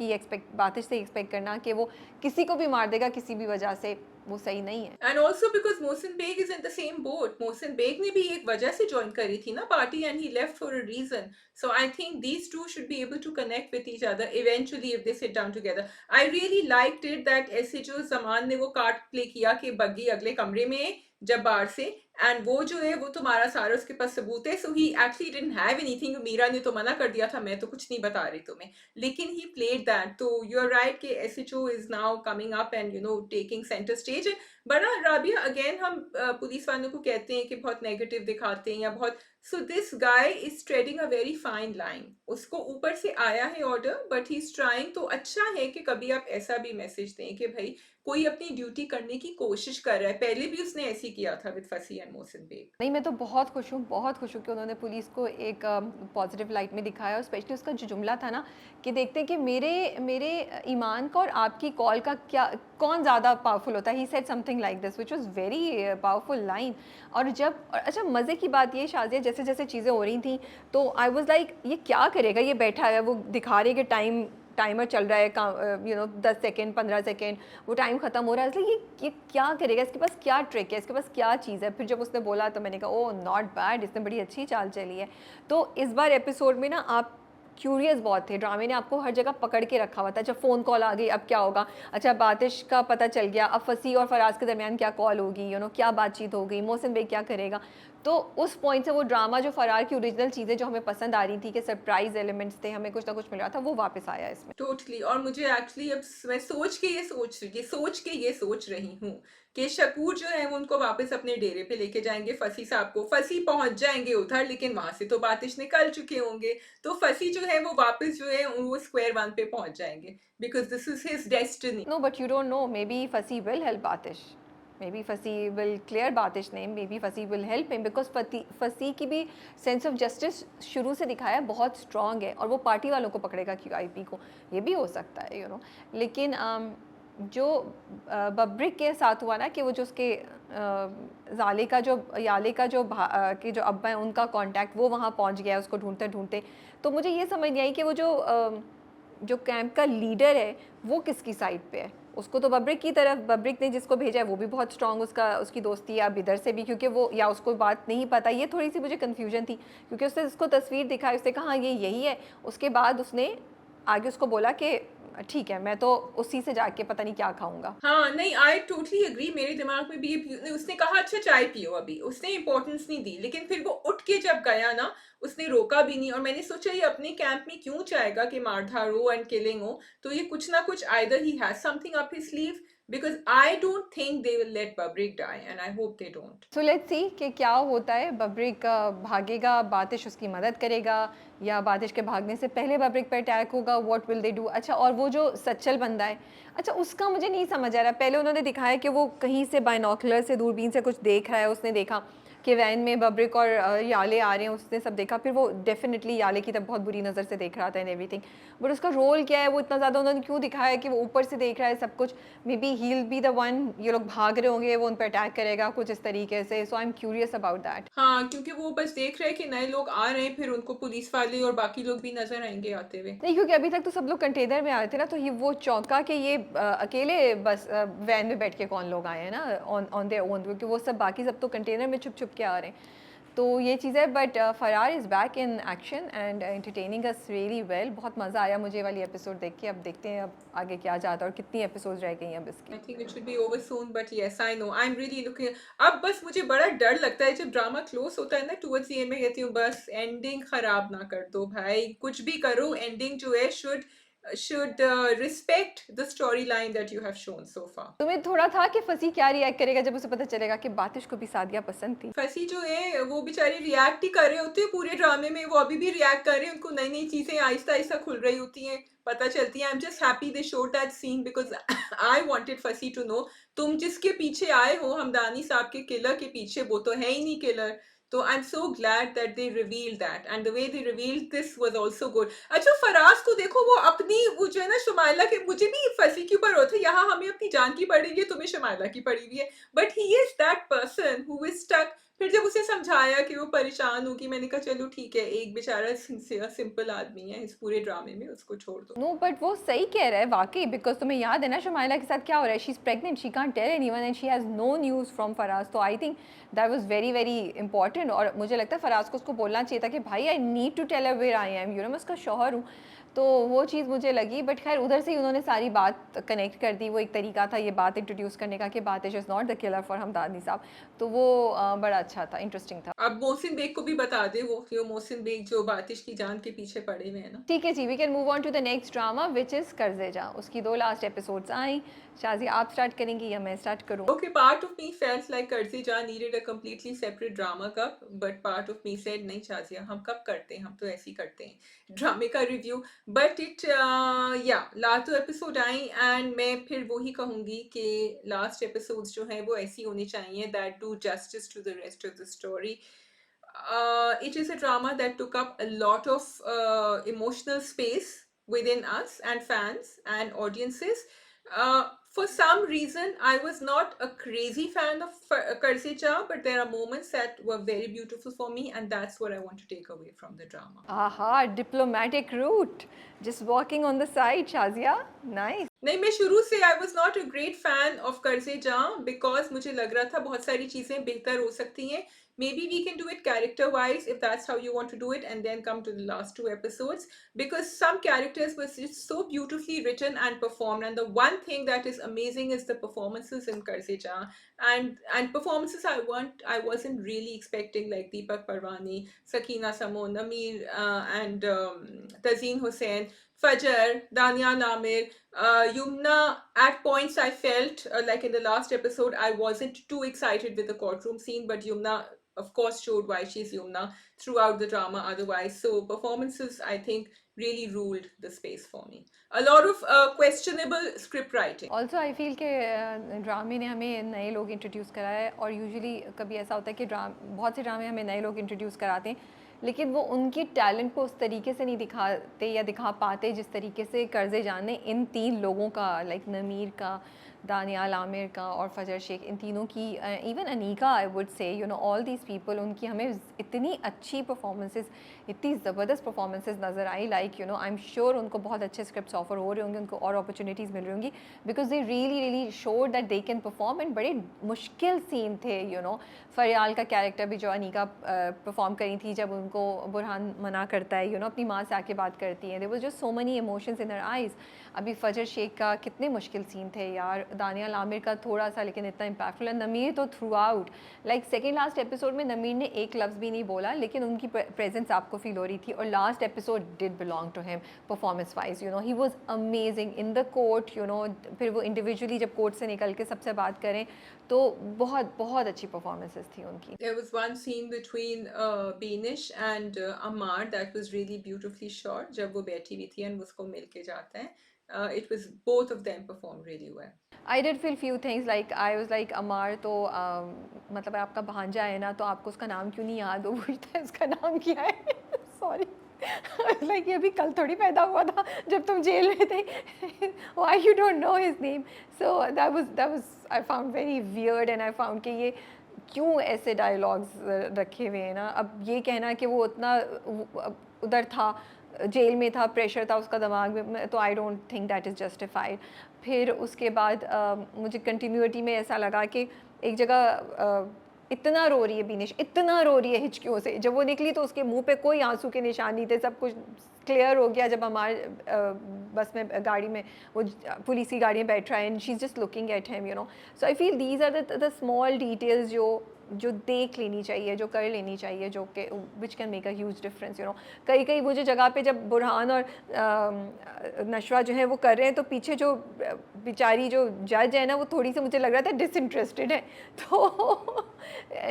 से एक्सपेक्ट करना कि वो किसी को भी मार देगा किसी भी वजह से, वो सही नहीं है। And also because Mohsin Baig is in the same boat. Mohsin Baig ने भी एक वजह से ज्वाइन करी थी ना party, and he left for a reason. So I think these two should be able to connect with each other eventually if they sit down together. I really liked it that ऐसे जो जमान ने वो card play किया कि बग्गी अगले कमरे में है जब बाहर से, एंड वो जो है वो तुम्हारा सारा उसके पास सबूत है। So he actually didn't have anything. Meera ने तो मना कर दिया था, मैं तो कुछ नहीं बता रही तुम्हें, लेकिन ही प्लेड दैट। तो यू आर राइट कि SHO is now coming up and you know taking centre stage. But ना राबिया, अगेन हम पुलिस वालों को कहते हैं कि बहुत नेगेटिव दिखाते हैं या बहुत, so this guy is trading a very fine line. उसको ऊपर से आया है order but he is trying. तो अच्छा है कि कभी आप ऐसा भी मैसेज दें कि भाई कोई अपनी ड्यूटी करने की कोशिश कर रहा है। पहले भी उसने ऐसे ही किया था विद फसी एंड मोहसिन बेग। नहीं, मैं तो बहुत खुश हूँ कि उन्होंने पुलिस को एक पॉजिटिव लाइट में दिखाया, और स्पेशली उसका जो जुमला था ना कि देखते हैं कि मेरे मेरे ईमान का और आपकी कॉल का क्या, कौन ज़्यादा पावरफुल होता है। He said something like this which was very powerful line. और अच्छा, मज़े की बात ये शाज़िया, जैसे जैसे चीज़ें हो रही थी तो आई वाज लाइक ये क्या करेगा, ये बैठा है, वो दिखा रहे कि टाइमर चल रहा है, 10 सेकेंड 15 सेकेंड, वो टाइम ख़त्म हो रहा है, इसलिए ये क्या करेगा, इसके पास क्या ट्रिक है, इसके पास क्या चीज़ है। फिर जब उसने बोला तो मैंने कहा ओह नॉट बैड, इसने बड़ी अच्छी चाल चली है। तो इस बार एपिसोड में ना आप क्यूरियस बहुत थे, ड्रामे ने आपको हर जगह पकड़ के रखा हुआ था। जब फ़ोन कॉल आ गई अब क्या होगा, अच्छा बातिश का पता चल गया, अब फसी और फराज के दरमियान क्या कॉल होगी, क्या बातचीत होगी, मोहसिन बेग क्या करेगा। तो उस पॉइंट से वो ड्रामा, जो फरार की ओरिजिनल चीज़ें जो हमें पसंद आ रही थी कि सरप्राइज एलिमेंट्स थे, हमें कुछ ना कुछ मिल रहा था, वो वापस आया इसमें। टोटली। और मुझे एक्चुअली अब मैं सोच रही हूँ कि शकूर जो है वो उनको वापस अपने डेरे पे लेके जाएंगे। फसी साहब को, फसी पहुंच जाएंगे उधर, लेकिन वहां से तो बातिश निकल चुके होंगे। तो फसी जो है वो वापस जो है वो स्क्वायर वन पे पहुंच जाएंगे, because this is his destiny. No, but you don't know. Maybe Fasi will help Batish. Maybe Fasi will clear Batish's name. Maybe Fasi will help him because Fasi की भी सेंस ऑफ जस्टिस शुरू से दिखाया है, बहुत strong है, और वो पार्टी वालों को पकड़ेगा QIP को, ये भी हो सकता है लेकिन जो बब्रिक के साथ हुआ ना कि वो जो उसके याले का जो कि जो अब्बा है उनका कांटेक्ट वो वहाँ पहुँच गया उसको ढूंढते ढूंढते। तो मुझे ये समझ नहीं आई कि वो जो कैंप का लीडर है वो किसकी साइड पे है। उसको तो बब्रिक ने जिसको भेजा है वो भी बहुत स्ट्रॉन्ग, उसकी दोस्ती या बिदर से भी, क्योंकि वो या उसको बात नहीं पता। ये थोड़ी सी मुझे कन्फ्यूजन थी क्योंकि उसने उसको तस्वीर दिखाई, उसने कहा हाँ ये यही है, उसके बाद उसने आगे उसको बोला कि ठीक है मैं तो उसी से जाके पता नहीं क्या खाऊंगा। हाँ, नहीं, आई टोटली एग्री। मेरे दिमाग में भी ये उसने कहा अच्छा चाय पियो अभी, उसने इंपॉर्टेंस नहीं दी, लेकिन फिर वो उठ के जब गया ना, उसने रोका भी नहीं। और मैंने सोचा ये अपने कैंप में क्यों चाहेगा कि मारधाड़ हो एंड किलिंग हो। तो ये कुछ ना कुछ either he has something up his sleeve, because I don't think they will let Babrik die, and I hope they don't. So let's see कि क्या होता है। बब्रिक भागेगा, बातिश उसकी मदद करेगा, या बातिश के भागने से पहले बब्रिक पे अटैक होगा, व्हाट विल दे डू। अच्छा, और वो जो सच्चल बंदा है, अच्छा उसका मुझे नहीं समझ आ रहा। पहले उन्होंने दिखाया कि वो कहीं से बाइनोकुलर से, दूरबीन से कुछ देख रहा है, उसने देखा कि वैन में बब्रिक और याले आ रहे हैं, उसने सब देखा। फिर वो डेफिनेटली याले की तरफ बहुत बुरी नज़र से देख रहा था एंड एवरीथिंग, बट उसका रोल क्या है, वो इतना ज़्यादा उन्होंने क्यों दिखाया कि वो ऊपर से देख रहा है सब कुछ। May be he will be the one, ये लोग भाग रहे होंगे, वो उन पर अटैक करेगा कुछ इस तरीके से। So I am curious about that. हाँ, क्योंकि वो बस देख रहे हैं कि नए लोग आ रहे हैं, फिर उनको पुलिस वाले और बाकी लोग भी नजर आएंगे आते हुए। नहीं, क्योंकि अभी तक तो सब लोग कंटेनर में आए थे ना, तो ये वो चौंका कि ये अकेले बस वैन में बैठ के कौन लोग आए हैं ना ऑन ऑन देयर ओन, क्योंकि वो सब बाकी सब तो कंटेनर में छुप छुप के आ रहे हैं। तो ये चीज़ है, बट फरार is back in action and entertaining us really well. बहुत मज़ा आया मुझे वाली एपिसोड देख के। अब देखते हैं अब आगे क्या जाता है और कितनी एपिसोड रह गई हैं अब इसकी। I think it should be over soon, but yes, I know. I'm really looking. अब बस मुझे बड़ा डर लगता है जब ड्रामा क्लोज होता है ना, टुवर्ड्स द एंड में कहती हूँ बस एंडिंग खराब ना कर दो भाई, कुछ भी करो, एंडिंग जो है should respect the storyline that you have shown so far. तुम्हें थोड़ा था कि फसी क्या रिएक्ट करेगा जब उसे पता चलेगा कि बातिश को भी सादिया पसंद थी। फसी जो है वो बेचारी रिएक्ट ही कर रहे होते हैं पूरे ड्रामे में, वो अभी भी रिएक्ट कर रहे हैं, उनको नई नई चीजें आहिस्ता आहिस्ता खुल रही होती हैं, पता चलती है। I am just happy they showed that scene because I wanted Fasi to know तुम जिसके पीछे आए हो हमदानी साहब के किलर के पीछे, वो तो है ही नहीं किलर। तो I am so glad that they revealed that, and the way they revealed this was also good. अच्छा, फराज को देखो, वो अपनी वो जो है ना शुमाइला के, मुझे भी फंसी के ऊपर होता है, यहाँ हमें अपनी जान की पड़ी हुई है, तुम्हें शुमाइला की पड़ी हुई है, but he is that person who is stuck. फिर जब उसे समझाया कि वो परेशान होगी, मैंने कहा चलो ठीक है, एक बेचारा सिंपल आदमी है, इस पूरे ड्रामे में उसको छोड़ दो। नो बट वो सही कह रहा है वाकई, बिकॉज तुम्हें याद है ना शुमाइला के साथ क्या हो रहा है, she is pregnant, she can't tell anyone and she has no news from Faraz. तो I think that was very very important, और मुझे लगता है फराज को उसको बोलना चाहिए था कि भाई I need to tell where I am, you know मैं उसका शौहर हूँ। तो वो चीज़ मुझे लगी, बट खैर उधर से ही उन्होंने सारी बात कनेक्ट कर दी। वो एक तरीका था ये बात इंट्रोड्यूस करने का कि Batish is not the killer for Hamdani साहब। तो वो बड़ा अच्छा था, इंटरेस्टिंग था। अब मोहसिन बेग को भी बता दे वो, कि वो मोहसिन बेग जो बातिश की जान के पीछे पड़े हुए हैं ना। ठीक है जी, we can move on to the next drama which is कर्जेजा। उसकी 2 लास्ट एपिसोड्स आई। शाजी आप स्टार्ट करेंगी या मैं स्टार्ट करूँ? Okay, part of me felt like Karzi Jaan needed a completely separate drama cup, but part of me said नहीं शाजिया, हम कब करते हैं, हम तो ऐसे ही करते हैं ड्रामे का रिव्यू। बट इट या लास्ट 2 एपिसोड आई, एंड मैं फिर वही कहूँगी कि लास्ट एपिसोड्स जो हैं वो ऐसी होनी चाहिए that do justice to the rest of the story. It is a drama that took up a lot of emotional space within us and fans and audiences. For some reason, I was not a crazy fan of Karse Cha, but there are moments that were very beautiful for me, and that's what I want to take away from the drama. Aha, diplomatic route. Just walking on the side, Shazia. Nice. नहीं, मैं शुरू से I was not a great fan of कर्जे जहाँ, because मुझे लग रहा था बहुत सारी चीज़ें बेहतर हो सकती हैं। Maybe we can do it character wise if that's how you want to do it, and then come to the last 2 episodes, because some characters were just so beautifully written and performed, and the one thing that is amazing is the performances in Karse Cha, and performances I wasn't really expecting, like Deepak Parwani, Sakina Samon, Amir, and Tazeen Hussain, Fajr, Dania Namir, Yumna. At points I felt like in the last episode I wasn't too excited with the courtroom scene, but Yumna of course showed why she's Yumna throughout the drama otherwise. So performances, I think, really ruled the space for me. A lot of questionable script writing. Also I feel कि ड्रामे ने हमें नए लोग introduce कराया है, और usually कभी ऐसा होता है कि बहुत से ड्रामे हमें नए लोग इंट्रोड्यूस कराते हैं, लेकिन वो उनकी टैलेंट को उस तरीके से नहीं दिखाते या दिखा पाते जिस तरीके से कर्जे जान ने इन 3 लोगों का, लाइक नमीर का, दानियाल आमिर का और फजर शेख, इन तीनों की, even Anika I would say, you know all these people, उनकी हमें इतनी अच्छी परफॉर्मेंसेस, इतनी ज़बरदस्त परफॉर्मेंसेस नज़र आई। Like you know I am sure उनको बहुत अच्छे स्क्रिप्ट्स ऑफर हो रहे होंगे, उनको और अपॉर्चुनिटीज़ मिल रही होंगी, बिकॉज दे रियली रियली शोर that they can perform. And बड़े मुश्किल सीन थे, यू नो फरियाल का कैरेक्टर भी जो अनीका परफॉर्म करी थी, जब उनको बुरहान मना करता है, यू नो अपनी माँ से आके बात करती है, there was just so many emotions in her eyes. अभी फजर शेख का कितने मुश्किल सीन थे यार, दानियाल आमिर का थोड़ा सा लेकिन इतना इम्पैक्टफुल है, नमीर तो through out, like second last episode में नमीर ने एक लफ्ज़ भी नहीं बोला, लेकिन उनकी प्रेजेंस आपको फील हो रही थी, और last episode did belong to him performance wise, you know he was amazing in the court, you know फिर वो इंडिविजुअली जब कोर्ट से निकल के सबसे बात करें, तो बहुत बहुत अच्छी परफॉर्मेंसेस थी उनकी। There was one scene between Beenish and Ammar that was really beautifully shot, जब वो बैठी हुई थी and उसको मिल के जाता है. It was both of them performed really well. I did feel few things, like I was like Ammar तो मतलब आपका भांजा है ना, तो आपको उसका नाम क्यों नहीं याद, वो पूछता है उसका नाम क्या है सॉरी लाइक ये भी कल थोड़ी पैदा हुआ था जब तुम जेल में थे, why you don't know his name. So that was I found very weird, and I found कि ये क्यों ऐसे डायलॉग्स रखे हुए हैं ना। अब ये कहना कि वो उतना उधर था, जेल में था, प्रेशर था उसका दिमाग में, तो आई don't think that is justified. फिर उसके बाद मुझे कंटिन्यूटी में ऐसा लगा कि एक जगह इतना रो रही है बीनिश, इतना रो रही है हिचकियों से, जब वो निकली तो उसके मुंह पे कोई आंसू के निशान नहीं थे, सब कुछ क्लियर हो गया जब हमारे बस में, गाड़ी में, वो पुलिस की गाड़ी में बैठ रहा है, and she is just looking at him, you know. So I feel these are the small details जो देख लेनी चाहिए, जो कर लेनी चाहिए, जो कि which can make a huge difference, you know. कई कई मुझे जगह पे जब बुरहान और नशवा जो है वो कर रहे हैं, तो पीछे जो बेचारी जो जज है ना, वो थोड़ी सी मुझे लग रहा था डिसइंटरेस्टेड है,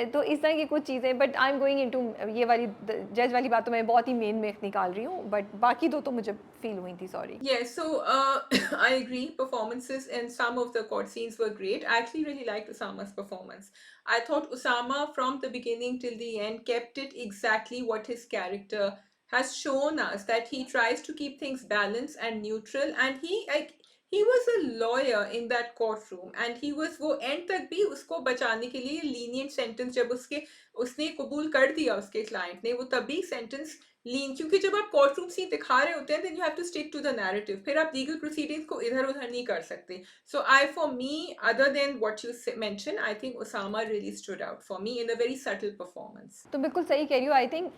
तो इस तरह की कुछ चीज़ें। But I am going into ये वाली जज वाली बात तो मैं बहुत ही मेन में निकाल रही हूँ, बट बाकी दो तो मुझे फील हुई थी, sorry. Yeah, so I agree. Performances and some of the court scenes were great. I actually really liked Usama's performance. I thought Usama, from the beginning till the end, kept it exactly what his character has shown us. That he tries to keep things balanced and neutral, and he was a lawyer in that courtroom, and he was वो end तक भी उसको बचाने के लिए lenient sentence जब उसने कबूल कर दिया उसके client ने, वो तभी sentence लीन, क्योंकि जब आप कोर्ट रूम सीन दिखा रहे होते हैं then you have to stick to the narrative, फिर आप लीगल प्रोसीडिंग्स को इधर उधर नहीं कर सकते. So I for me, other than what you mention, I think Usama really stood out for me in a very subtle performance. तो बिल्कुल सही कह रही हो. आई थिंक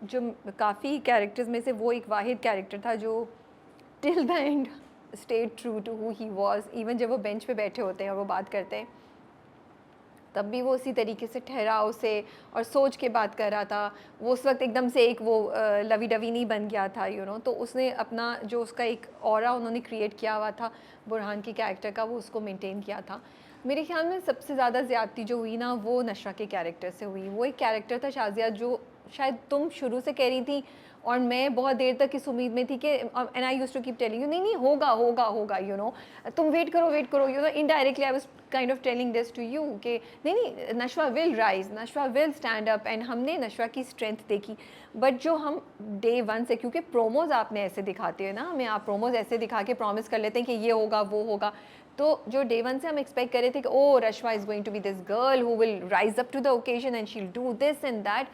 जो काफ़ी कैरेक्टर्स में से वो एक वाहिद कैरेक्टर था जो till the end stayed true to who he was. Even जब वो बेंच पे बैठे होते हैं और वो बात करते हैं तब भी वो उसी तरीके से ठहराव से और सोच के बात कर रहा था. वो उस वक्त एकदम से एक वो लवी डवी नहीं बन गया था, यू नो. तो उसने अपना जो उसका एक ऑरा उन्होंने क्रिएट किया हुआ था बुरहान के कैरेक्टर का, वो उसको मेंटेन किया था. मेरे ख्याल में सबसे ज़्यादा ज़्यादती जो हुई ना वो नशवा के कैरेक्टर से हुई. वो एक कैरेक्टर था शाज़िया जो शायद तुम शुरू से कह रही थी और मैं बहुत देर तक इस उम्मीद में थी कि and I used to keep telling you नहीं नहीं होगा होगा होगा, यू नो. तुम वेट करो, you know. Indirectly I was kind of telling this to you कि नहीं Nashwa will rise, Nashwa will stand up. And हमने नशवा की स्ट्रेंथ देखी. बट जो हम डे वन से, क्योंकि प्रोमोज आपने ऐसे दिखाते हो ना हमें, आप प्रोमोज ऐसे दिखा के प्रॉमिस कर लेते हैं कि ये होगा वो होगा. तो जो डे वन से हम एक्सपेक्ट कर रहे थे कि oh Rashma is going to be this girl who will rise up to the occasion and she will do this and that.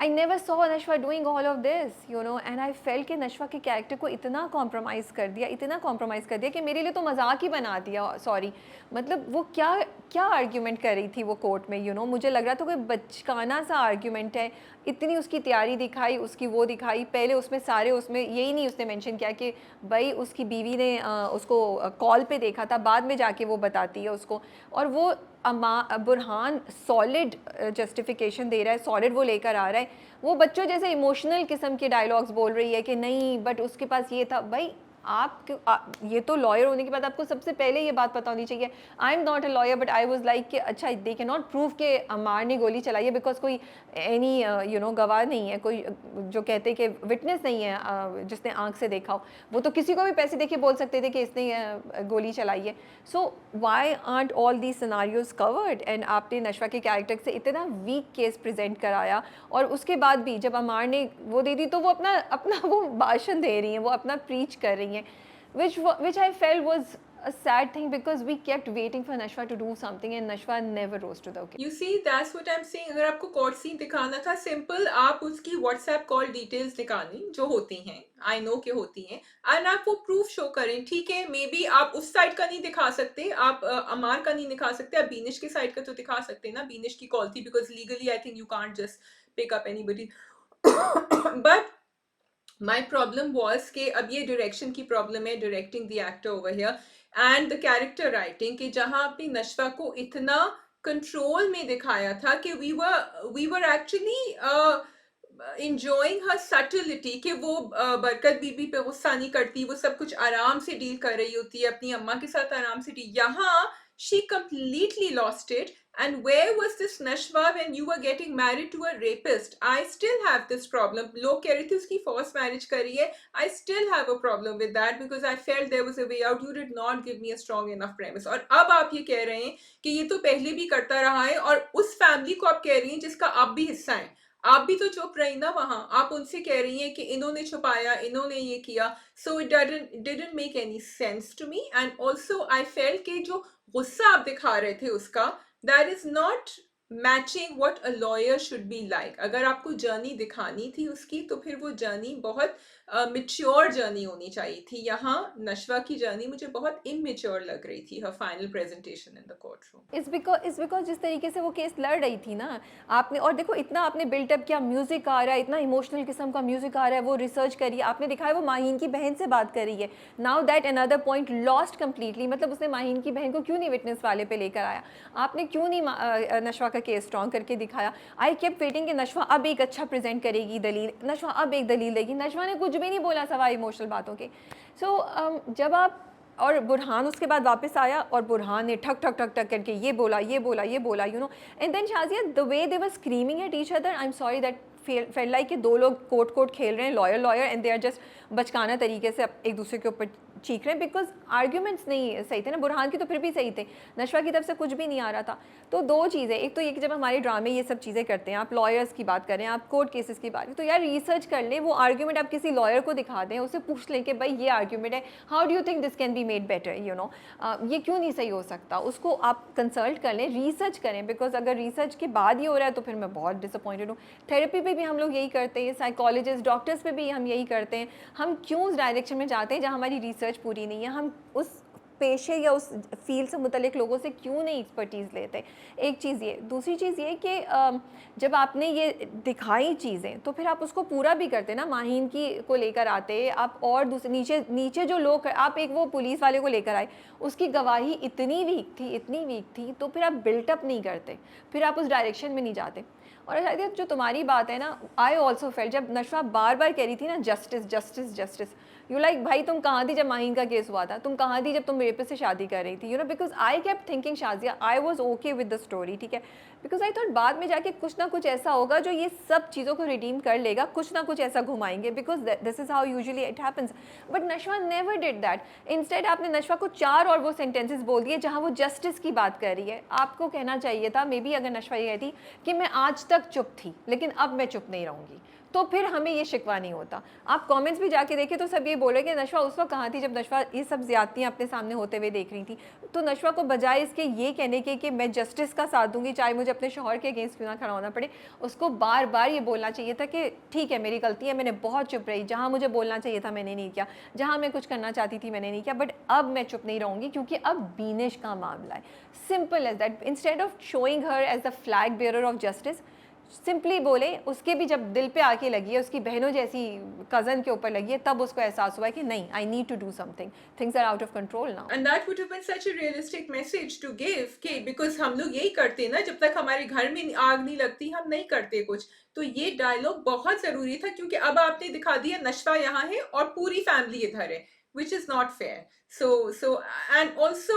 I never saw Nashwa doing all of this, you know, and I felt कि नशवा के character को इतना compromise कर दिया कि मेरे लिए तो मजाक ही बना दिया. सॉरी, मतलब वो क्या आर्ग्यूमेंट कर रही थी वो कोर्ट में, यू नो. मुझे लग रहा था कोई बचकाना सा आर्ग्यूमेंट है. इतनी उसकी तैयारी दिखाई, उसकी वो दिखाई. पहले उसमें यही नहीं उसने मेंशन किया कि भाई उसकी बीवी ने उसको कॉल पे देखा था, बाद में जाके वो बताती है उसको. और वो बुरहान सॉलिड जस्टिफिकेशन दे रहा है, सॉलिड वो लेकर आ रहा है. वो बच्चों जैसे इमोशनल किस्म के डायलॉग्स बोल रही है कि नहीं बट उसके पास ये था. भाई ये तो लॉयर होने के बाद आपको सबसे पहले ये बात पता होनी चाहिए. आई am not a lawyer but I was like कि अच्छा दे कैन नॉट प्रूव कि अमार ने गोली चलाई है बिकॉज कोई एनी यू नो गवाह नहीं है, कोई जो कहते कि विटनेस नहीं है जिसने आंख से देखा हो. वो तो किसी को भी पैसे देके बोल सकते थे कि इसने गोली चलाई है. So why aren't all these scenarios covered. And आपने नशवा के कैरेक्टर से इतना वीक केस प्रेजेंट कराया और उसके बाद भी जब अमार ने वो दे दी तो वो अपना वो भाषण दे रही हैं, वो अपना प्रीच कर रही हैं, which I felt was a sad thing because we kept waiting for Nashwa to do something and Nashwa never rose to the occasion. You see, that's what I'm saying. अगर आपको कोर्ट सीन दिखाना था simple, आप उसकी WhatsApp call details निकालें जो होती हैं, आई नो के होती हैं, एंड आप वो प्रूफ शो करें. ठीक है, मे बी आप उस साइड का नहीं दिखा सकते, आप अमार का नहीं दिखा सकते, आप बीनिश के साइड का तो दिखा सकते हैं ना. बीनिश की कॉल थी because legally I think you can't just pick up anybody. But my problem was कि अब ये डायरेक्शन की प्रॉब्लम है, directing the actor over here and the character writing, कि जहां आपने नशवा को इतना कंट्रोल में दिखाया था कि we were actually enjoying her subtlety कि वो बरकत बीबी पे गुस्सा नहीं करती, वो सब कुछ आराम से डील कर रही होती है, अपनी अम्मा के साथ आराम से डील. यहाँ she completely lost it. And where was this Nashwa when you were getting married to a rapist? I still have this problem. लोग कह रहे थे उसकी forced marriage करी है. I still have a problem with that because I felt there was a way out. You did not give me a strong enough premise. और अब आप ये कह रहे हैं कि ये तो पहले भी करता रहा है और उस फैमिली को आप कह रही हैं जिसका आप भी हिस्सा हैं. आप भी तो चुप रही ना वहां, आप उनसे कह रही हैं कि इन्होंने छुपाया, इन्होंने ये किया. So it didn't make any sense to me. And also I felt कि जो गुस्सा आप दिखा रहे थे उसका, that is not matching what a lawyer should be like. अगर आपको जर्नी दिखानी थी उसकी तो फिर वो जर्नी बहुत मिच्योर जर्नी होनी चाहिए थी. यहाँ नशवा की जर्नी मुझे बहुत इमेच्योर लग रही थी, her final presentation in the courtroom. It's because जिस तरीके से वो केस लड़ रही थी ना आपने, और देखो इतना आपने बिल्टअप किया, म्यूजिक आ रहा है, इतना इमोशनल किस्म का म्यूजिक आ रहा है, वो रिसर्च करी, आपने दिखाया वो माहीन की बहन से बात कर रही है. Now that another point lost completely. मतलब उसने माहीन की बहन को क्यों नहीं विटनेस वाले पे लेकर आया, आपने क्यों नहीं नशवा का केस स्ट्रॉन्ग करके दिखाया. आई केप्ट वेटिंग कि नशवा अब एक अच्छा प्रेजेंट करेगी दलील, नशवा अब एक दलील देगी. नशवा ने कुछ भी नहीं बोला सवाई इमोशनल बातों के. सो जब आप और बुरहान उसके बाद वापस आया और बुरहान ने ठक ठक ठक ठक करके ये बोला, you know. And then Shazia the way they were screaming at each other, I am sorry that felt like कि दो लोग कोर्ट कोर्ट खेल रहे हैं, lawyer lawyer, and they are just बचकाना तरीके से एक दूसरे के ऊपर चीख रहे हैं, बिकॉज आर्ग्यूमेंट्स नहीं सही थे ना। बुरहान की तो फिर भी सही थे, नशवा की तरफ से कुछ भी नहीं आ रहा था। तो दो चीज़ें, एक तो ये कि जब हमारे ड्रामे ये सब चीज़ें करते हैं, आप लॉयर्स की बात करें, आप कोर्ट केसेस की बात करें, तो यार रिसर्च कर लें, वो आर्ग्यूमेंट आप किसी लॉयर को दिखा दें, उससे पूछ लें कि भाई ये आर्ग्यूमेंट है, how do you think this can be made better, you know, ये क्यों नहीं सही हो सकता, उसको आप कंसल्ट कर लें, रिसर्च करें। बिकॉज अगर रिसर्च के बाद ही हो रहा है तो फिर मैं बहुत डिसअपॉइंटेड हूँ। थेरेपी पे भी हम लोग यही करते हैं, साइकोलॉजिस्ट डॉक्टर्स पे भी हम यही करते हैं। हम क्यों उस डायरेक्शन में जाते हैं जहाँ हमारी रिसर्च पूरी नहीं है, हम उस पेशे या उस फील्ड से मुतलिक लोगों से क्यों नहीं एक्सपर्टीज़ लेते। एक चीज़ ये, दूसरी चीज़ ये कि जब आपने ये दिखाई चीज़ें तो फिर आप उसको पूरा भी करते ना। माहीन की को लेकर आते आप, और दूसरे नीचे नीचे जो लोग, आप एक वो पुलिस वाले को लेकर आए, उसकी गवाही इतनी वीक थी, इतनी वीक थी, तो फिर आप बिल्टअप नहीं करते, फिर आप उस डायरेक्शन में नहीं जाते। और शायद जो तुम्हारी बात है ना, आई ऑल्सो फेल्ट, जब नशवा बार बार कह रही थी ना justice justice justice, you like भाई तुम कहाँ थी जब माहीन का केस हुआ था, तुम कहाँ थी जब तुम रेपिस्ट से शादी कर रही थी, you know, because I kept thinking Shazia I was okay with the story, ठीक है, बिकॉज आई थॉट बाद में जाके कुछ ना कुछ ऐसा होगा जो ये सब चीज़ों को रिडीम कर लेगा, कुछ ना कुछ ऐसा घुमाएंगे, because this is how usually it happens. But Nashwa never did that. Instead आपने नशवा को 4 और वो सेंटेंसेस बोल दिए जहाँ वो जस्टिस की बात कर रही है। आपको कहना चाहिए था मे बी, अगर नशवा ये कहती कि मैं आज तक चुप थी लेकिन अब मैं चुप नहीं रहूँगी, तो फिर हमें ये शिकवा नहीं होता। आप कमेंट्स भी जाके देखें तो सब ये बोल रहे कि नशवा उस वक्त कहाँ थी जब नशवा ये सब ज़्यादतियाँ अपने सामने होते हुए देख रही थी। तो नशवा को बजाय इसके ये कहने के कि मैं जस्टिस का साथ दूंगी चाहे मुझे अपने शौहर के अगेंस्ट क्यों ना खड़ा होना पड़े, उसको बार बार ये बोलना चाहिए था कि ठीक है मेरी गलती है, मैंने बहुत चुप रही, जहाँ मुझे बोलना चाहिए था मैंने नहीं किया, जहाँ मैं कुछ करना चाहती थी मैंने नहीं किया, बट अब मैं चुप नहीं रहूँगी क्योंकि अब बीनिश का मामला है। Simple as that. Instead of showing her as the flag bearer of justice, simply बोले, उसके भी जब दिल पे आके लगी है, उसकी बहनों जैसी कज़न के ऊपर लगी है, तब उसको एहसास हुआ है कि नहीं, I need to do something, things are out of control now. And that would have been such a realistic message to give कि because हम लोग यही करते हैं ना, जब तक हमारे घर में आग नहीं लगती हम नहीं करते कुछ। तो ये डायलॉग बहुत जरूरी था क्योंकि अब आपने दिखा दिया नशवा यहाँ है और पूरी फैमिली इधर है, which is not fair. So and also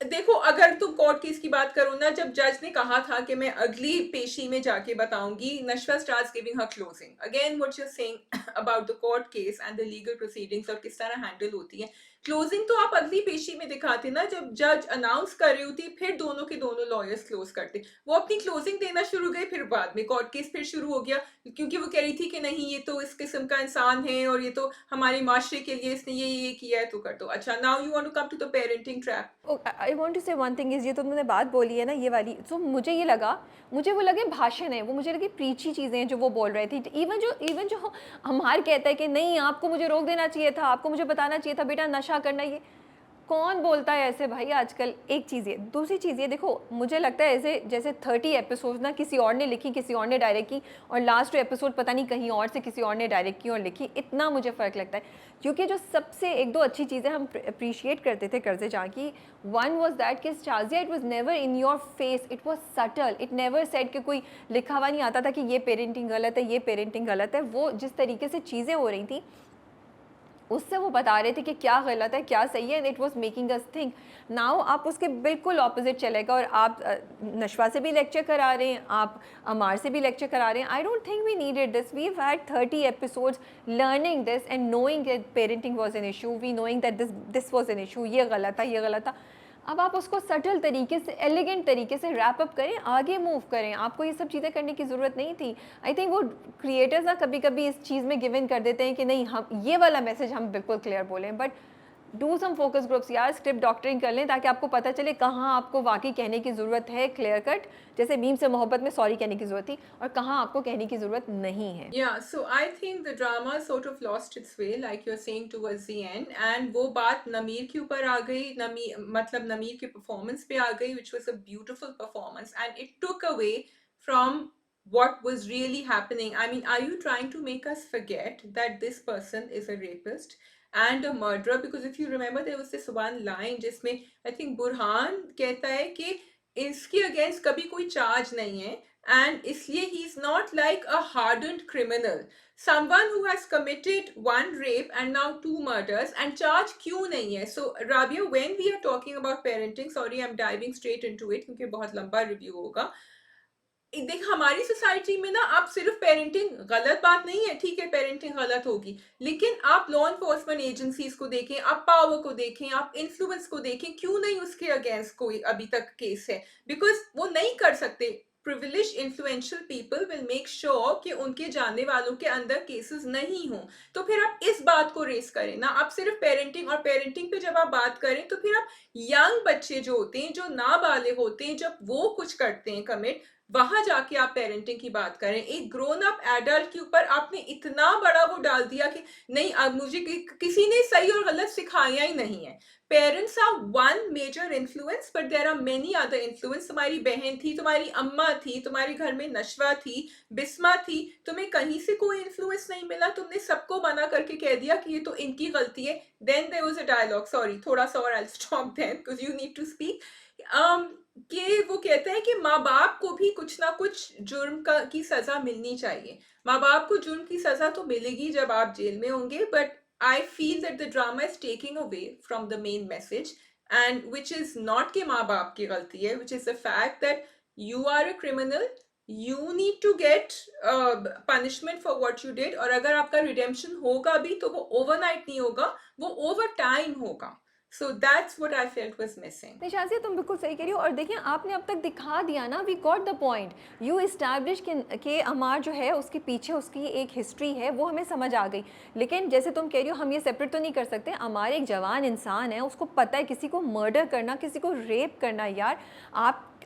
देखो, अगर तुम कोर्ट केस की बात करो ना, जब जज ने कहा था कि मैं अगली पेशी में जाके बताऊंगी, Nashwa starts giving her closing again what you are saying about the court case and the legal proceedings और किस तरह हैंडल होती है। क्लोजिंग तो आप अगली पेशी में दिखाते ना, जब जज अनाउंस कर रही होती फिर दोनों के दोनों लॉयर्स क्लोज करते। वो अपनी क्लोजिंग देना शुरू गए, फिर बाद में कोर्ट केस फिर शुरू हो गया क्योंकि वो कह रही थी कि नहीं ये तो इस किस्म का इंसान है और ये तो हमारे माशरे के लिए इसने ये किया है तो कर दो। अच्छा, now you want to come to the parenting trap. I want to say one thing is, ये तो तुमने बात बोली है ना ये वाली, तो मुझे ये लगा, मुझे वो लगे भाषण है, वो मुझे लगी प्रीची चीज़ें हैं जो वो बोल रहे थे। इवन जो हमार कहता है कि नहीं आपको मुझे रोक देना चाहिए था, आपको मुझे बताना चाहिए था बेटा नशा करना, ये कौन बोलता है ऐसे भाई आजकल। एक चीज़ ये, दूसरी चीज़ ये देखो, मुझे लगता है ऐसे जैसे 30 एपिसोड ना किसी और ने लिखी, किसी और ने डायरेक्ट की, और लास्ट एपिसोड पता नहीं कहीं और से किसी और ने डायरेक्ट की और लिखी, इतना मुझे फ़र्क लगता है। क्योंकि जो सबसे एक दो अच्छी चीज़ें हम अप्रिशिएट करते थे कर्जे जहाँ की, वन वॉज दैट कि Shazia it was never in your face, it was subtle, it never said कि कोई लिखा हुआ नहीं आता था कि ये पेरेंटिंग गलत है, ये पेरेंटिंग गलत है। वो जिस तरीके से चीज़ें हो रही थी उससे वो बता रहे थे कि क्या गलत है क्या सही है, and it was making us think. Now आप उसके बिल्कुल ऑपोजिट चलेगा और आप नशवा से भी लेक्चर करा रहे हैं, आप अमार से भी लेक्चर करा रहे हैं। I don't think we needed this, we had 30 episodes learning this and knowing that parenting was an issue, we knowing that this was an issue, ये गलत था ये गलत था। अब आप उसको सटल तरीके से, एलिगेंट तरीके से रैप अप करें, आगे मूव करें। आपको ये सब चीज़ें करने की ज़रूरत नहीं थी। आई थिंक वो क्रिएटर्स ना कभी कभी इस चीज़ में गिव इन कर देते हैं कि नहीं हम ये वाला मैसेज हम बिल्कुल क्लियर बोलें, but do some focus groups यार, स्क्रिप्ट डॉक्टरिंग कर लें ताकि आपको पता चले कहाँ आपको वाकई कहने की ज़रूरत है क्लियर कट, जैसे मीम से मोहब्बत में सॉरी कहने की ज़रूरत थी, और कहाँ आपको कहने की ज़रूरत नहीं है। Yeah, so I think the drama sort of lost its way, like you're saying towards the end, and वो बात नमीर के ऊपर आ गई, मतलब नमीर के performance पे आ गई, which was a beautiful performance, and it took away from what was really happening. I mean, are you trying to make us forget that this person is a rapist and a murderer? Because if you remember, there was this one line जिसमें I think Burhan कहता है कि इसके against कभी कोई charge नहीं है, and इसलिए he is not like a hardened criminal, someone who has committed one rape and now 2 murders, and charge क्यों नहीं है? So Rabia, when we are talking about parenting, sorry I'm diving straight into it क्योंकि बहुत लंबा review होगा, देख हमारी society में ना आप सिर्फ पेरेंटिंग गलत बात नहीं है, ठीक है पेरेंटिंग गलत होगी, लेकिन आप लॉ एनफोर्समेंट एजेंसीज को देखें, आप पावर को देखें, आप इन्फ्लुएंस को देखें, क्यों नहीं उसके अगेंस्ट कोई अभी तक केस है? बिकॉज वो नहीं कर सकते। Privilege influential people will make sure कि उनके जानने वालों के अंदर केसेस नहीं हों। तो फिर आप इस बात को रेस करें ना, आप सिर्फ पेरेंटिंग, और पेरेंटिंग पे जब आप बात करें तो फिर आप यंग बच्चे जो होते हैं, जो नाबालिग होते हैं, जब वो कुछ करते हैं कमिट, वहां जाके आप पेरेंटिंग की बात करें। एक ग्रोन अप एडल्ट के ऊपर आपने इतना बड़ा वो डाल दिया कि नहीं, अब मुझे किसी ने सही और गलत सिखाया ही नहीं है। Parents are one major influence, but there are many other influence. तुम्हारी बहन थी, तुम्हारी अम्मा थी, तुम्हारे घर में नशवा थी, बिस्मा थी, तुम्हें कहीं से कोई इन्फ्लुएंस नहीं मिला, तुमने सबको मना करके कह दिया कि ये तो इनकी गलती है। Then there was a dialogue, sorry थोड़ा सा और I stop then because you need to speak. कि वो कहते हैं कि माँ बाप को भी कुछ ना कुछ जुर्म का की सजा मिलनी चाहिए। माँ बाप को जुर्म की सजा तो मिलेगी जब आप जेल में होंगे, but I feel that the drama is taking away from the main message, and which is not कि माँ बाप की गलती है, which is the fact that you are a criminal, you need to get punishment for what you did. और अगर आपका redemption होगा भी तो वो ओवरनाइट नहीं होगा, वो ओवर टाइम होगा। So that's what I felt was missing. नहीं शाज़िया, तुम बिल्कुल सही कह रही हो। और देखिए आपने अब तक दिखा दिया ना, we got the point. You establish कि अमार जो है उसके पीछे उसकी एक हिस्ट्री है, वो हमें समझ आ गई। लेकिन जैसे तुम कह रही हो, हम ये सेपरेट तो नहीं कर सकते। अमार एक जवान इंसान है, उसको पता है किसी को मर्डर करना, किसी को रेप करना, यार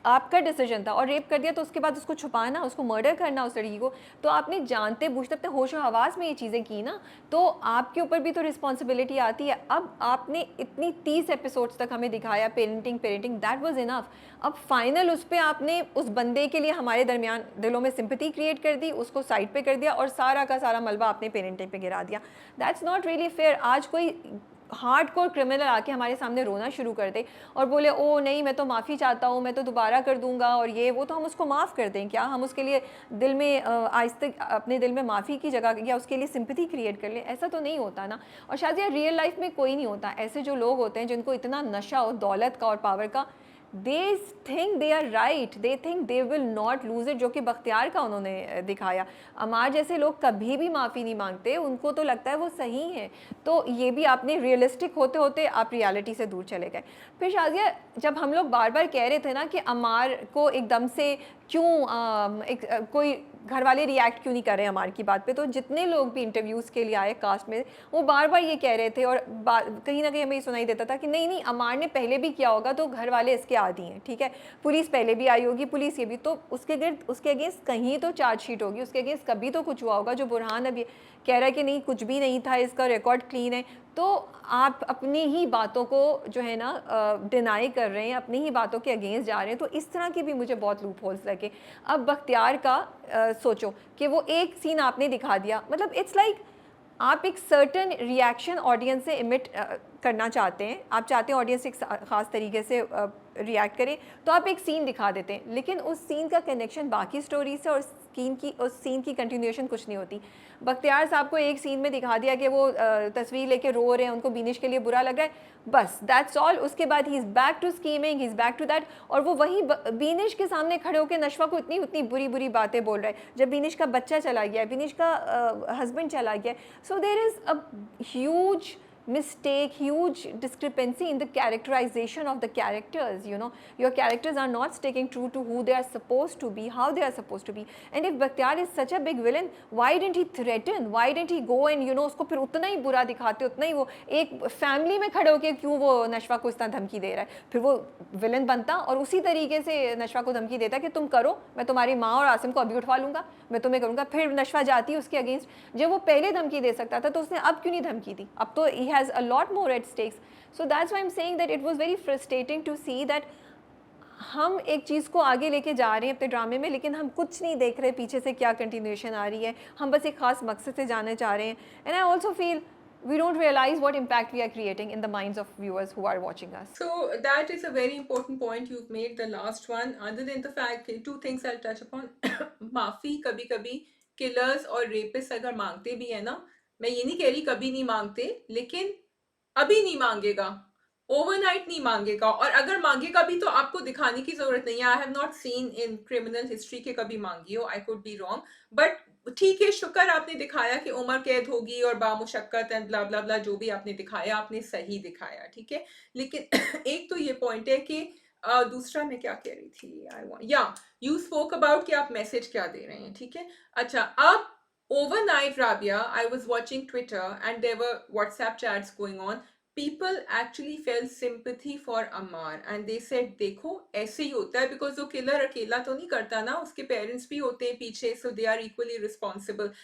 आपका डिसीजन था। और रेप कर दिया तो उसके बाद उसको छुपाना, उसको मर्डर करना उस लड़की को, तो आपने जानते बूझते अपने होशो हवास में ये चीज़ें की ना, तो आपके ऊपर भी तो रिस्पॉन्सिबिलिटी आती है। अब आपने इतनी 30 एपिसोड्स तक हमें दिखाया parenting parenting, that was enough. अब फाइनल उस पर आपने उस बंदे के लिए हमारे दरमियान दिलों में सिंपैथी क्रिएट कर दी, उसको साइड पे कर दिया, और सारा का सारा मलबा आपने पेरेंटिंग पे गिरा दिया। That's not really fair. आज कोई हार्डकोर क्रिमिनल आके हमारे सामने रोना शुरू कर दे और बोले ओ नहीं मैं तो माफ़ी चाहता हूँ, मैं तो दोबारा कर दूंगा और ये वो, तो हम उसको माफ़ कर दें क्या? हम उसके लिए दिल में आहिस्ते अपने दिल में माफ़ी की जगह या उसके लिए सिंपैथी क्रिएट कर लें? ऐसा तो नहीं होता ना। और शायद यार रियल लाइफ में कोई नहीं होता। ऐसे जो लोग होते हैं जिनको इतना नशा हो दौलत का और पावर का, they think they are right, they think they will not lose it, जो कि बख्तियार का उन्होंने दिखाया। अमार जैसे लोग कभी भी माफ़ी नहीं मांगते, उनको तो लगता है वो सही है। तो ये भी आपने रियलिस्टिक होते होते आप रियलिटी से दूर चले गए। फिर शाज़िया, जब हम लोग बार बार कह रहे थे ना कि अमार को एकदम से क्यों कोई घर वाले रिएक्ट क्यों नहीं कर रहे अमार की बात पे, तो जितने लोग भी इंटरव्यूज़ के लिए आए कास्ट में, वो बार बार ये कह रहे थे, और कहीं ना कहीं हमें ये सुनाई देता था कि नहीं नहीं, अमार ने पहले भी किया होगा तो घर वाले इसके आदी हैं, ठीक है, पुलिस पहले भी आई होगी, पुलिस ये भी, तो उसके अगेंस्ट कहीं तो चार्जशीट होगी, उसके अगेंस्ट कभी तो कुछ हुआ होगा। जो बुरहान अभी कह रहा है कि नहीं कुछ भी नहीं था, इसका रिकॉर्ड क्लीन है, तो आप अपनी ही बातों को जो है ना डिनाई कर रहे हैं, अपनी ही बातों के अगेंस्ट जा रहे हैं। तो इस तरह की भी मुझे बहुत लूप होल्स लगे। अब बख्तियार का सोचो कि वो एक सीन आपने दिखा दिया, मतलब इट्स लाइक आप एक सर्टन रिएक्शन ऑडियंस से इमिट करना चाहते हैं, आप चाहते हैं ऑडियंस एक ख़ास तरीके से रिएक्ट करे, तो आप एक सीन दिखा देते हैं, लेकिन उस सीन का कनेक्शन बाकी स्टोरी से और उस सीन की कंटिन्यूएशन कुछ नहीं होती। बख्तियार साहब को एक सीन में दिखा दिया कि वो तस्वीर लेके रो रहे हैं, उनको बीनिश के लिए बुरा लग रहा है, बस दैट्स ऑल। उसके बाद he is back to scheming, he is back to that, और वो वहीं बीनिश के सामने खड़े होकर नशवा को इतनी उतनी बुरी बुरी बातें बोल रहे हैं। जब बीनिश का बच्चा चला गया, बीनिश का हस्बैंड चला गया, so there is a huge mistake, huge discrepancy in the characterization of the characters. You know, your characters are not sticking true to who they are supposed to be, how they are supposed to be. And if Bakhtiar is such a big villain, why didn't he threaten, why didn't he go and you know उसको फिर उतना ही बुरा दिखाते, उतना ही वो एक family में खड़े होकर क्यों वो नशवा को इस तरह धमकी दे रहा है? फिर वो विलन बनता और उसी तरीके से नशवा को धमकी देता कि तुम करो, मैं तुम्हारी माँ और आसिम को अभी उठवा लूँगा, मैं तुम्हें करूँगा। फिर नशवा जाती है उसके अगेंस्ट, जब वो पहले धमकी दे सकता था तो उसने अब क्यों नहीं धमकी दी? अब तो he has a lot more at stakes. So that's why I'm saying that it was very frustrating to see that हम एक चीज़ को आगे लेके जा रहे हैं अपने ड्रामे में, लेकिन हम कुछ नहीं देख रहे पीछे से क्या कंटिन्यूएशन आ रही है, हम बस एक खास मकसद से जाने चाह रहे हैं। And I also feel we don't realize what impact we are creating in the minds of viewers who are watching us. So that is a very important point you've made, the last one. Other than the fact, two things I'll touch upon. माफी कभी कभी killers और rapist अगर मांगते भी है ना, मैं ये नहीं कह रही कभी नहीं मांगते, लेकिन अभी नहीं मांगेगा ओवरनाइट नहीं मांगेगा, और अगर मांगेगा भी तो आपको दिखाने की जरूरत नहीं है। I have not seen in criminal history के कभी मांगी हो, I could be wrong, but ठीक है, शुक्र आपने दिखाया कि उम्र कैद होगी और बामुशक्कत एंड ब्ला ब्ला ब्ला, जो भी आपने दिखाया आपने सही दिखाया, ठीक है। लेकिन एक तो ये पॉइंट है कि दूसरा मैं क्या कह रही थी, आई वांट या यू स्पोक अबाउट कि आप मैसेज क्या दे रहे हैं, ठीक है। अच्छा, अब overnight, Rabia, I was watching Twitter and there were WhatsApp chats going on. People actually felt sympathy for Ammar and they said देखो ऐसे ही होता है, because वो किलर अकेला तो नहीं करता ना, उसके पेरेंट्स भी होते हैं पीछे, so they are equally responsible.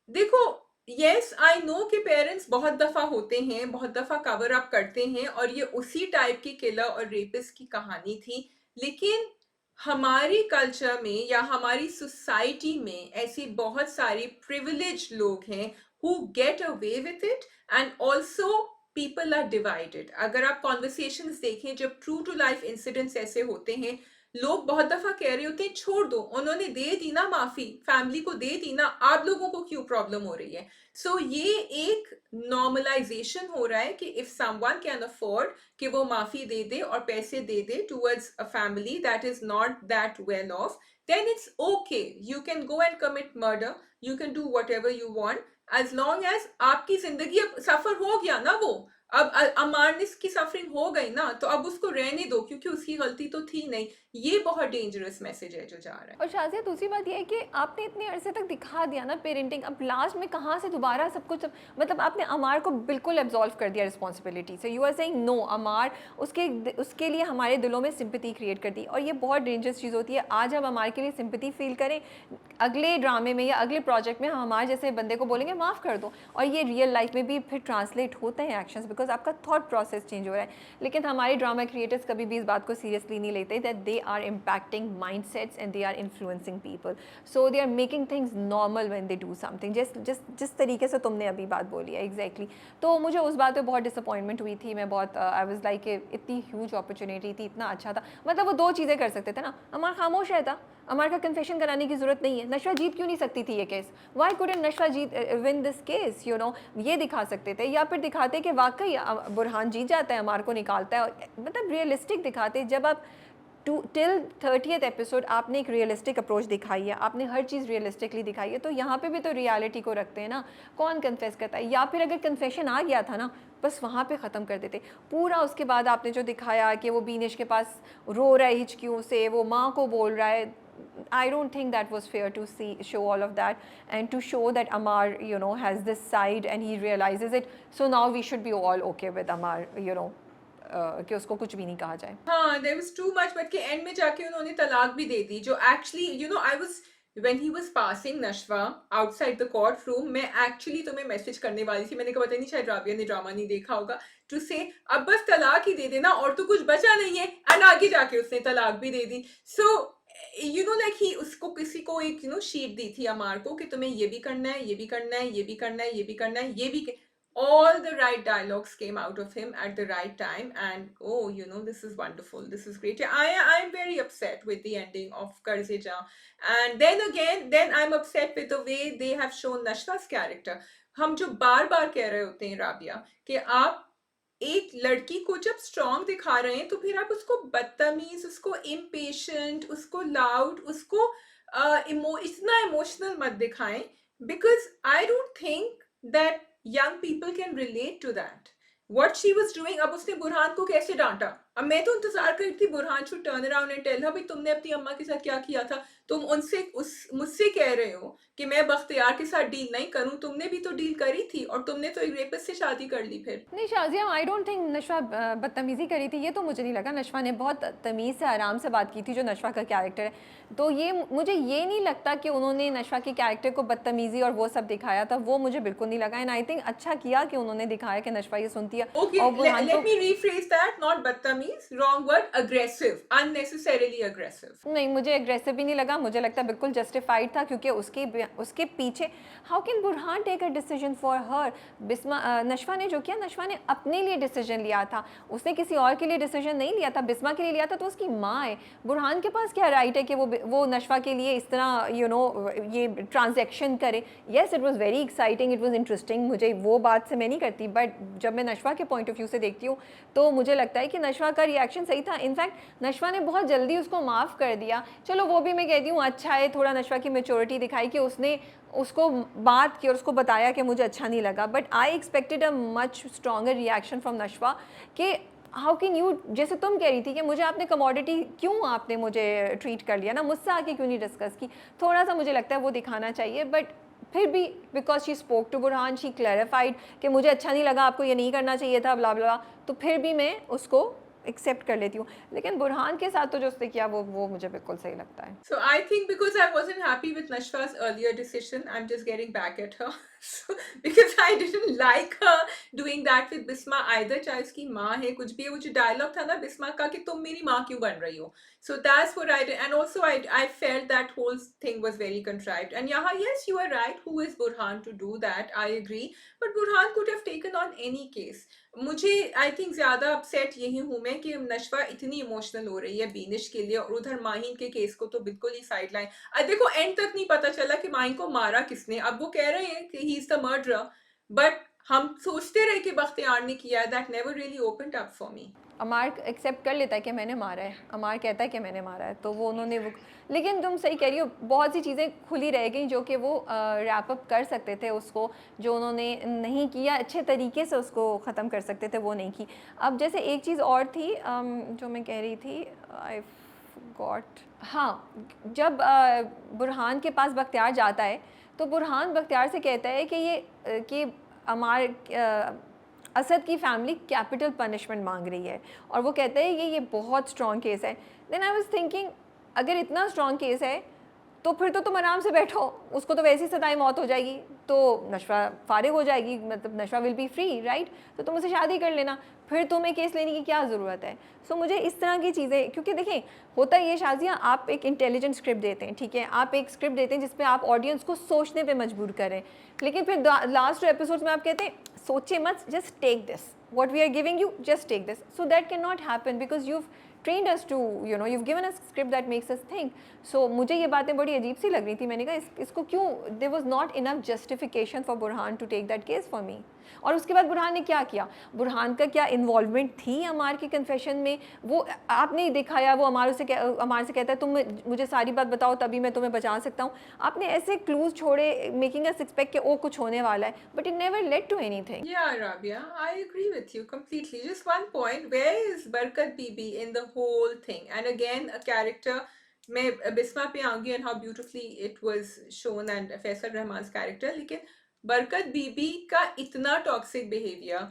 देखो, यस आई नो कि पेरेंट्स बहुत दफा होते हैं, बहुत दफा कवर अप करते हैं, और ये उसी टाइप की किलर और रेपिस्ट की कहानी थी। लेकिन हमारी कल्चर में या हमारी सोसाइटी में ऐसे बहुत सारे प्रिविलेज लोग हैं who get away with it, and also people are divided. अगर आप कॉन्वर्सेशंस देखें जब ट्रू टू लाइफ इंसिडेंट्स ऐसे होते हैं, लोग बहुत दफा कह रहे होते हैं छोड़ दो, उन्होंने दे दी ना माफी, फैमिली को दे दी ना, आप लोगों को क्यों प्रॉब्लम हो रही है। सो ये एक नॉर्मलाइजेशन हो रहा है कि इफ समवन कैन अफोर्ड कि वो माफी दे दे और पैसे दे दे towards a family that is not that well off, then it's okay, you can go and commit murder, you can do whatever you want, as long as आपकी जिंदगी अब सफर हो गया ना, वो अब अमार की सफरिंग हो गई ना, तो अब उसको रहने दो क्योंकि उसकी गलती तो थी नहीं। ये बहुत डेंजरस मैसेज है जो जा रहा है। और शाज़िया दूसरी बात ये है कि आपने इतने अरसे तक दिखा दिया ना पेरेंटिंग, अब लास्ट में कहाँ से दोबारा सब कुछ, मतलब आपने अमार को बिल्कुल एब्जॉल्व कर दिया रिस्पॉन्सिबिलिटी से। यू आर सेइंग नो अमार, उसके लिए हमारे दिलों में सिंपैथी क्रिएट कर दी, और ये बहुत डेंजरस चीज़ होती है। आज हम अमार के लिए सिंपैथी फील करें, अगले ड्रामे में या अगले प्रोजेक्ट में हम हमारे जैसे बंदे को बोलेंगे माफ़ कर दो, और ये रियल लाइफ में भी फिर ट्रांसलेट होते हैं एक्शंस, बिकॉज आपका थॉट प्रोसेस चेंज हो रहा है। लेकिन हमारे ड्रामा क्रिएटर्स कभी भी इस बात को सीरियसली नहीं लेते that they are impacting mindsets and they are influencing people, so they are making things normal when they do something, जिस तरीके से तुमने अभी बात बोली है एग्जैक्टली तो मुझे उस बात पे बहुत डिसअपॉइंटमेंट हुई थी। मैं बहुत आई वाज लाइक इतनी ह्यूज अपॉर्चुनिटी थी, इतना अच्छा था, मतलब वो दो चीज़ें कर सकते थे ना। अमर खामोश रहता, अमर का कन्फेशन कराने की ज़रूरत नहीं है, नशवा जीत क्यों नहीं सकती थी ये केस, वाई कुडंट नशवा जीत win this case, you know, ये दिखा सकते थे। या फिर दिखाते कि वाकई बुरहान जीत जाता है, अमर को निकालता है, और मतलब रियलिस्टिक दिखाते। जब आप टिल 30th एपिसोड आपने एक रियलिस्टिक अप्रोच दिखाई है, आपने हर चीज़ रियलिस्टिकली दिखाई है, तो यहाँ पे भी तो रियलिटी को रखते हैं ना, कौन कन्फेस करता है। या फिर अगर कन्फेशन आ गया था ना, बस वहाँ पे ख़त्म कर देते पूरा। उसके बाद आपने जो दिखाया कि वो बीनिश के पास रो रहा है हिचकियों से, वो माँ को बोल रहा है, I don't think that was fair to show all of that, and to show that Amar, you know, has this side and he realizes it. So now we should be all okay with Amar, you know, कि उसको कुछ भी नहीं कहा जाए। हाँ, there was too much, but के end में जाके उन्होंने तलाक भी दे दी, जो actually you know I was when he was passing Nashwa outside the court room, मैं एक्चुअली तुम्हें मैसेज करने वाली थी। मैंने कहा पता नहीं शायद राबिया ने ड्रामा नहीं देखा होगा, टू से अब बस तलाक ही दे देना और तो कुछ बचा नहीं है, एंड आगे जाके उसने तलाक भी दे दी। So you know like he उसको किसी को एक यू नो शीट दी थी अमार को कि तुम्हें ये भी करना है, ये भी करना है, ये भी करना है, ये भी करना है, ये भी all the right dialogues came out of him at the right time, and oh, you know, this is wonderful, this is great. I'm very upset with the ending of Karze Jaan, and then again then I'm upset with the way they have shown Nashwa's character. हम जो बार बार कह रहे होते हैं राबिया कि आप एक लड़की को जब स्ट्रॉन्ग दिखा रहे हैं तो फिर आप उसको बदतमीज, उसको इम्पेशेंट, उसको लाउड, उसको इतना इमोशनल मत दिखाएं, because I don't think that young people can relate to that. What she was doing, अब उसने बुरहान को कैसे डांटा, अब मैं तो इंतजार कर रही थी Burhan should turn around and tell her भाई तुमने अपनी अम्मा के साथ क्या किया था, तुम मुझसे कह रहे हो कि मैं बख्तियार के साथ डील नहीं करूं, तुमने भी तो डील करी थी और तुमने तो एक रेपिस्ट से शादी कर ली। फिर नहीं शाजिया, आई डोंट थिंक नशवा बदतमीज़ी करी थी, ये तो मुझे नहीं लगा। नशवा ने बहुत तमीज़ से आराम से बात की थी, जो नशवा का कैरेक्टर है, तो ये मुझे ये नहीं लगता कि उन्होंने नशवा के कैरेक्टर को बदतमीज़ी और वो सब दिखाया था, वो मुझे बिल्कुल नहीं लगा। एंड आई थिंक अच्छा किया कि उन्होंने दिखाया कि नशवा ये सुनती है। okay, और बुरहान let को me rephrase that, not बदतमीजी means wrong word, aggressive, unnecessarily aggressive. नहीं, मुझे एग्रेसिव भी नहीं लगा, मुझे लगता है बिल्कुल जस्टिफाइड था क्योंकि उसके पीछे how can Burhan take a decision for her. Nashwa ने जो किया, नशवा ने अपने लिए डिसीजन लिया था, उसने किसी और के लिए डिसीजन नहीं लिया था, बिस्मा के लिए लिया था, तो उसकी माँ है। बुरहान के पास क्या राइट है कि वो नशवा के लिए इस तरह ये ट्रांजेक्शन करे। Yes, it was very exciting, it was interesting, मुझे वो बात से मैं नहीं करती, बट जब मैं नशवा के पॉइंट ऑफ व्यू से देखती हूँ तो मुझे लगता है कि नशवा का रिएक्शन सही था। इनफैक्ट नशवा ने बहुत जल्दी उसको माफ़ कर दिया। चलो वो भी मैं कहती हूँ अच्छा है, थोड़ा नशवा की मेच्योरिटी दिखाई कि उसने उसको बात की और उसको बताया कि मुझे अच्छा नहीं लगा, but I expected a much stronger reaction from Nashwa कि हाउ कैन यू, जैसे तुम कह रही थी कि मुझे आपने कमोडिटी क्यों आपने मुझे ट्रीट कर लिया ना, मुझसे आके क्यों नहीं डिस्कस की। थोड़ा सा मुझे लगता है वो दिखाना चाहिए, बट फिर भी because she spoke to Burhan, she clarified कि मुझे अच्छा नहीं लगा, आपको ये नहीं करना चाहिए था, ब्ला ब्ला, तो फिर भी मैं उसको एक्सेप्ट कर लेती हूँ। लेकिन बुरहान के साथ तो जो उसने किया वो मुझे बिल्कुल सही लगता है। So I think because I wasn't happy with Nashwa's earlier decision, I'm just getting back at her. So, because I didn't like her doing that with Bisma either. चाहे उसकी माँ है कुछ भी है, वो जो डायलॉग था ना बिस्मा का कि तुम मेरी माँ क्यों बन रही हो. So that's what I did, and also I felt that whole thing was very contrived. And yeah, yes, you are right. Who is Burhan to do that? I agree, but Burhan could have taken on any case. मुझे I think ज्यादा upset यही हूं मैं कि नशवा इतनी emotional हो रही है बीनिश के लिए, और उधर माहिन के केस को तो बिल्कुल ही साइड लाइन। देखो एंड तक नहीं पता चला कि माहिन को मारा किसने। अब वो कह रहे हैं कि he is the murderer, but हम सोचते रहे कि बख्तियार ने किया। That never really opened up for me. Amar accept कर लेता है कि मैंने मारा है, अमार कहता है कि मैंने मारा है, तो वो उन्होंने वो, लेकिन तुम सही कह रही हो, बहुत सी चीज़ें खुली रह गई जो कि वो रैप अप कर सकते थे उसको, जो उन्होंने नहीं किया, अच्छे तरीके से उसको ख़त्म कर सकते थे, वो नहीं की। अब जैसे एक चीज़ और थी जो मैं कह रही थी, आई गॉट, हाँ, जब बुरहान के पास बख्तियार जाता है तो बुरहान बख्तियार से कहता है कि कि अमार असद की फैमिली कैपिटल पनिशमेंट मांग रही है, और वो कहते हैं कि ये बहुत स्ट्रॉन्ग केस है। देन आई वाज थिंकिंग, अगर इतना स्ट्रॉन्ग केस है तो फिर तो तुम आराम से बैठो, उसको तो वैसी सदाई मौत हो जाएगी, तो नशवा फारिग हो जाएगी, मतलब नशवा विल बी फ्री, राइट, तो तुम उसे शादी कर लेना, फिर तुम्हें केस लेने की क्या ज़रूरत है। सो मुझे इस तरह की चीज़ें, क्योंकि देखें होता ये शाजिया, आप एक इंटेलिजेंट स्क्रिप्ट देते हैं, ठीक है, आप एक स्क्रिप्ट देते हैं जिस पे आप ऑडियंस को सोचने पे मजबूर करें, लेकिन फिर लास्ट एपिसोड्स में आप कहते हैं सोचिए मत, just take this, what we are giving you, just take this. So that cannot happen because you've trained us to, you've given us a script that makes us think. So मुझे ये बातें बड़ी अजीब सी लग रही थी, मैंने कहा इसको क्यों, there was not enough justification for Burhan to take that case for me. और उसके बाद बुरहान ने क्या किया, बुरहान का क्या इन्वॉल्वमेंट थी अमार के कन्फेशन में, वो आपने ही दिखाया, वो अमार से कहता है तुम मुझे सारी बात बताओ तभी मैं तुम्हें बचा सकता हूँ, आपने ऐसे क्लूज छोड़े मेकिंग अस एक्सपेक्ट कि ओ कुछ होने वाला है, but it never led to anything. Yeah, Rabia, I agree with you completely. Just one point, where is Barkat Bibi in the whole thing? And again, a character, मैं बिस्मा पे आऊंगी and how beautifully it was shown and Faisal रहमान's character, लेकिन बरकत बीबी का इतना toxic behaviour,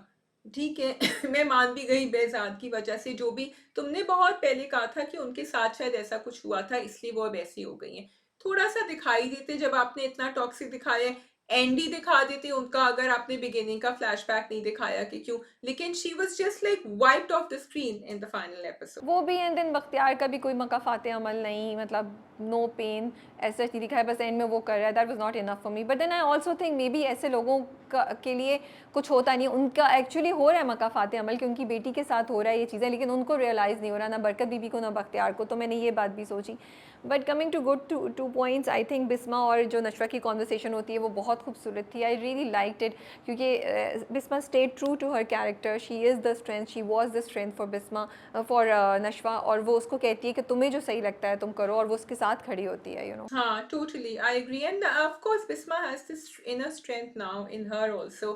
ठीक है मैं मान भी गई बेजाद की वजह से, जो भी तुमने बहुत पहले कहा था कि उनके साथ शायद ऐसा कुछ हुआ था इसलिए वो अब ऐसी हो गई हैं, थोड़ा सा दिखाई देते जब आपने इतना टॉक्सिक दिखाया है। एंडी दिखा देते उनका, अगर आपने बिगिनिंग का फ्लैशबैक नहीं दिखाया कि क्यों, लेकिन she was just like wiped off the screen in the final episode. वो भी एंड देन बख्तियार का भी कोई मकाफात अमल नहीं, मतलब नो पेन ऐसा नहीं दिखा है, बस एंड में वो कर रहा है, that was not enough for me. But then I also think maybe ऐसे लोगों के लिए कुछ होता नहीं, उनका एक्चुअली हो रहा है मकाफात अमल कि उनकी बेटी के साथ हो रहा है ये चीज़ें, लेकिन उनको रियलाइज़ नहीं हो रहा, ना बरकत बीबी को ना बख्तियार को, तो मैंने ये बात भी सोची। But coming to good two points, I think Bisma और जो नशवा की कॉन्वर्सेशन होती है वो बहुत खूबसूरत थी, आई रियली लाइक्ड इट, क्योंकि Bisma stayed true to her character, she is the strength, she was the strength for Bisma, for Nashwa, और वो उसको कहती है कि तुम्हें जो सही लगता है तुम करो, और वो उसके साथ खड़ी होती है, हाँ, totally, I agree, and of course Bisma has this inner strength now in her also.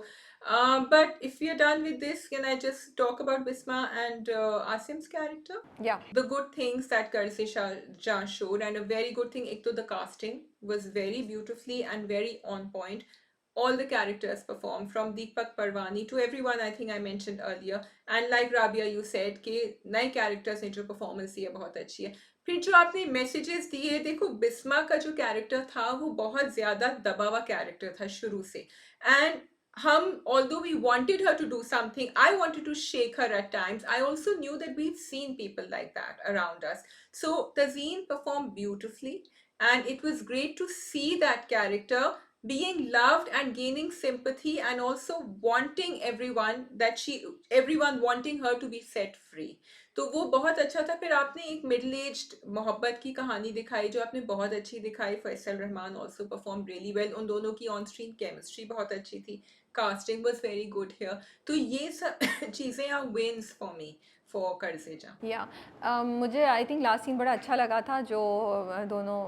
But if we are done with this, can I just talk about Bisma and Asim's character? या The good things that Karise Shah showed, and a very good thing, ek to the casting was very beautifully and very on point. All the characters performed, from Deepak Parwani to everyone I think I mentioned earlier. And like Rabia, you said कि नए characters ने जो performance दी है बहुत अच्छी है। फिर जो आपने messages दिए, देखो बिस्मा का जो character था वो बहुत ज़्यादा दबा हुआ character था शुरू से, and although we wanted her to do something, I wanted to shake her at times. I also knew that we've seen people like that around us. So Tazeen performed beautifully, and it was great to see that character being loved and gaining sympathy, and also wanting everyone wanting her to be set free. तो वो बहुत अच्छा था. फिर आपने एक middle aged मोहब्बत की कहानी दिखाई जो आपने बहुत अच्छी दिखाई. Faisal Rehman also perform really well. उन दोनों की ऑन स्क्रीन केमिस्ट्री बहुत अच्छी थी. Casting was very good here. तो ये सब चीज़ें are wins for me for Qarz-e-Jaan. या मुझे आई थिंक लास्ट सीन बड़ा अच्छा लगा था जो दोनों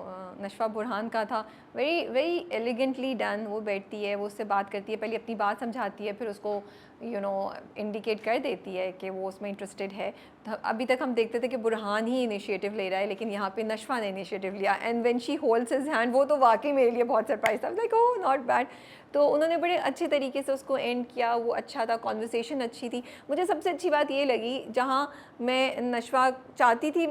नशवा बुरहान का था. Very very elegantly done. वो बैठती है, वो उससे बात करती है, पहले अपनी बात समझाती है, फिर उसको इंडिकेट कर देती है कि वो उसमें इंटरेस्टेड है. तो अभी तक हम देखते थे कि बुरहान ही इनिशिएटिव ले रहा है, लेकिन यहाँ पे नशवा ने इनिशिएटिव लिया. And when she holds his hand, वो तो वाकई मेरे लिए बहुत सरप्राइज था. Like oh not bad. तो उन्होंने बड़े अच्छे तरीके से उसको एंड किया. वो अच्छा था, कॉन्वर्सेशन अच्छी थी. मुझे सबसे अच्छी बात ये लगी, जहाँ मैं नशवा चाहती थी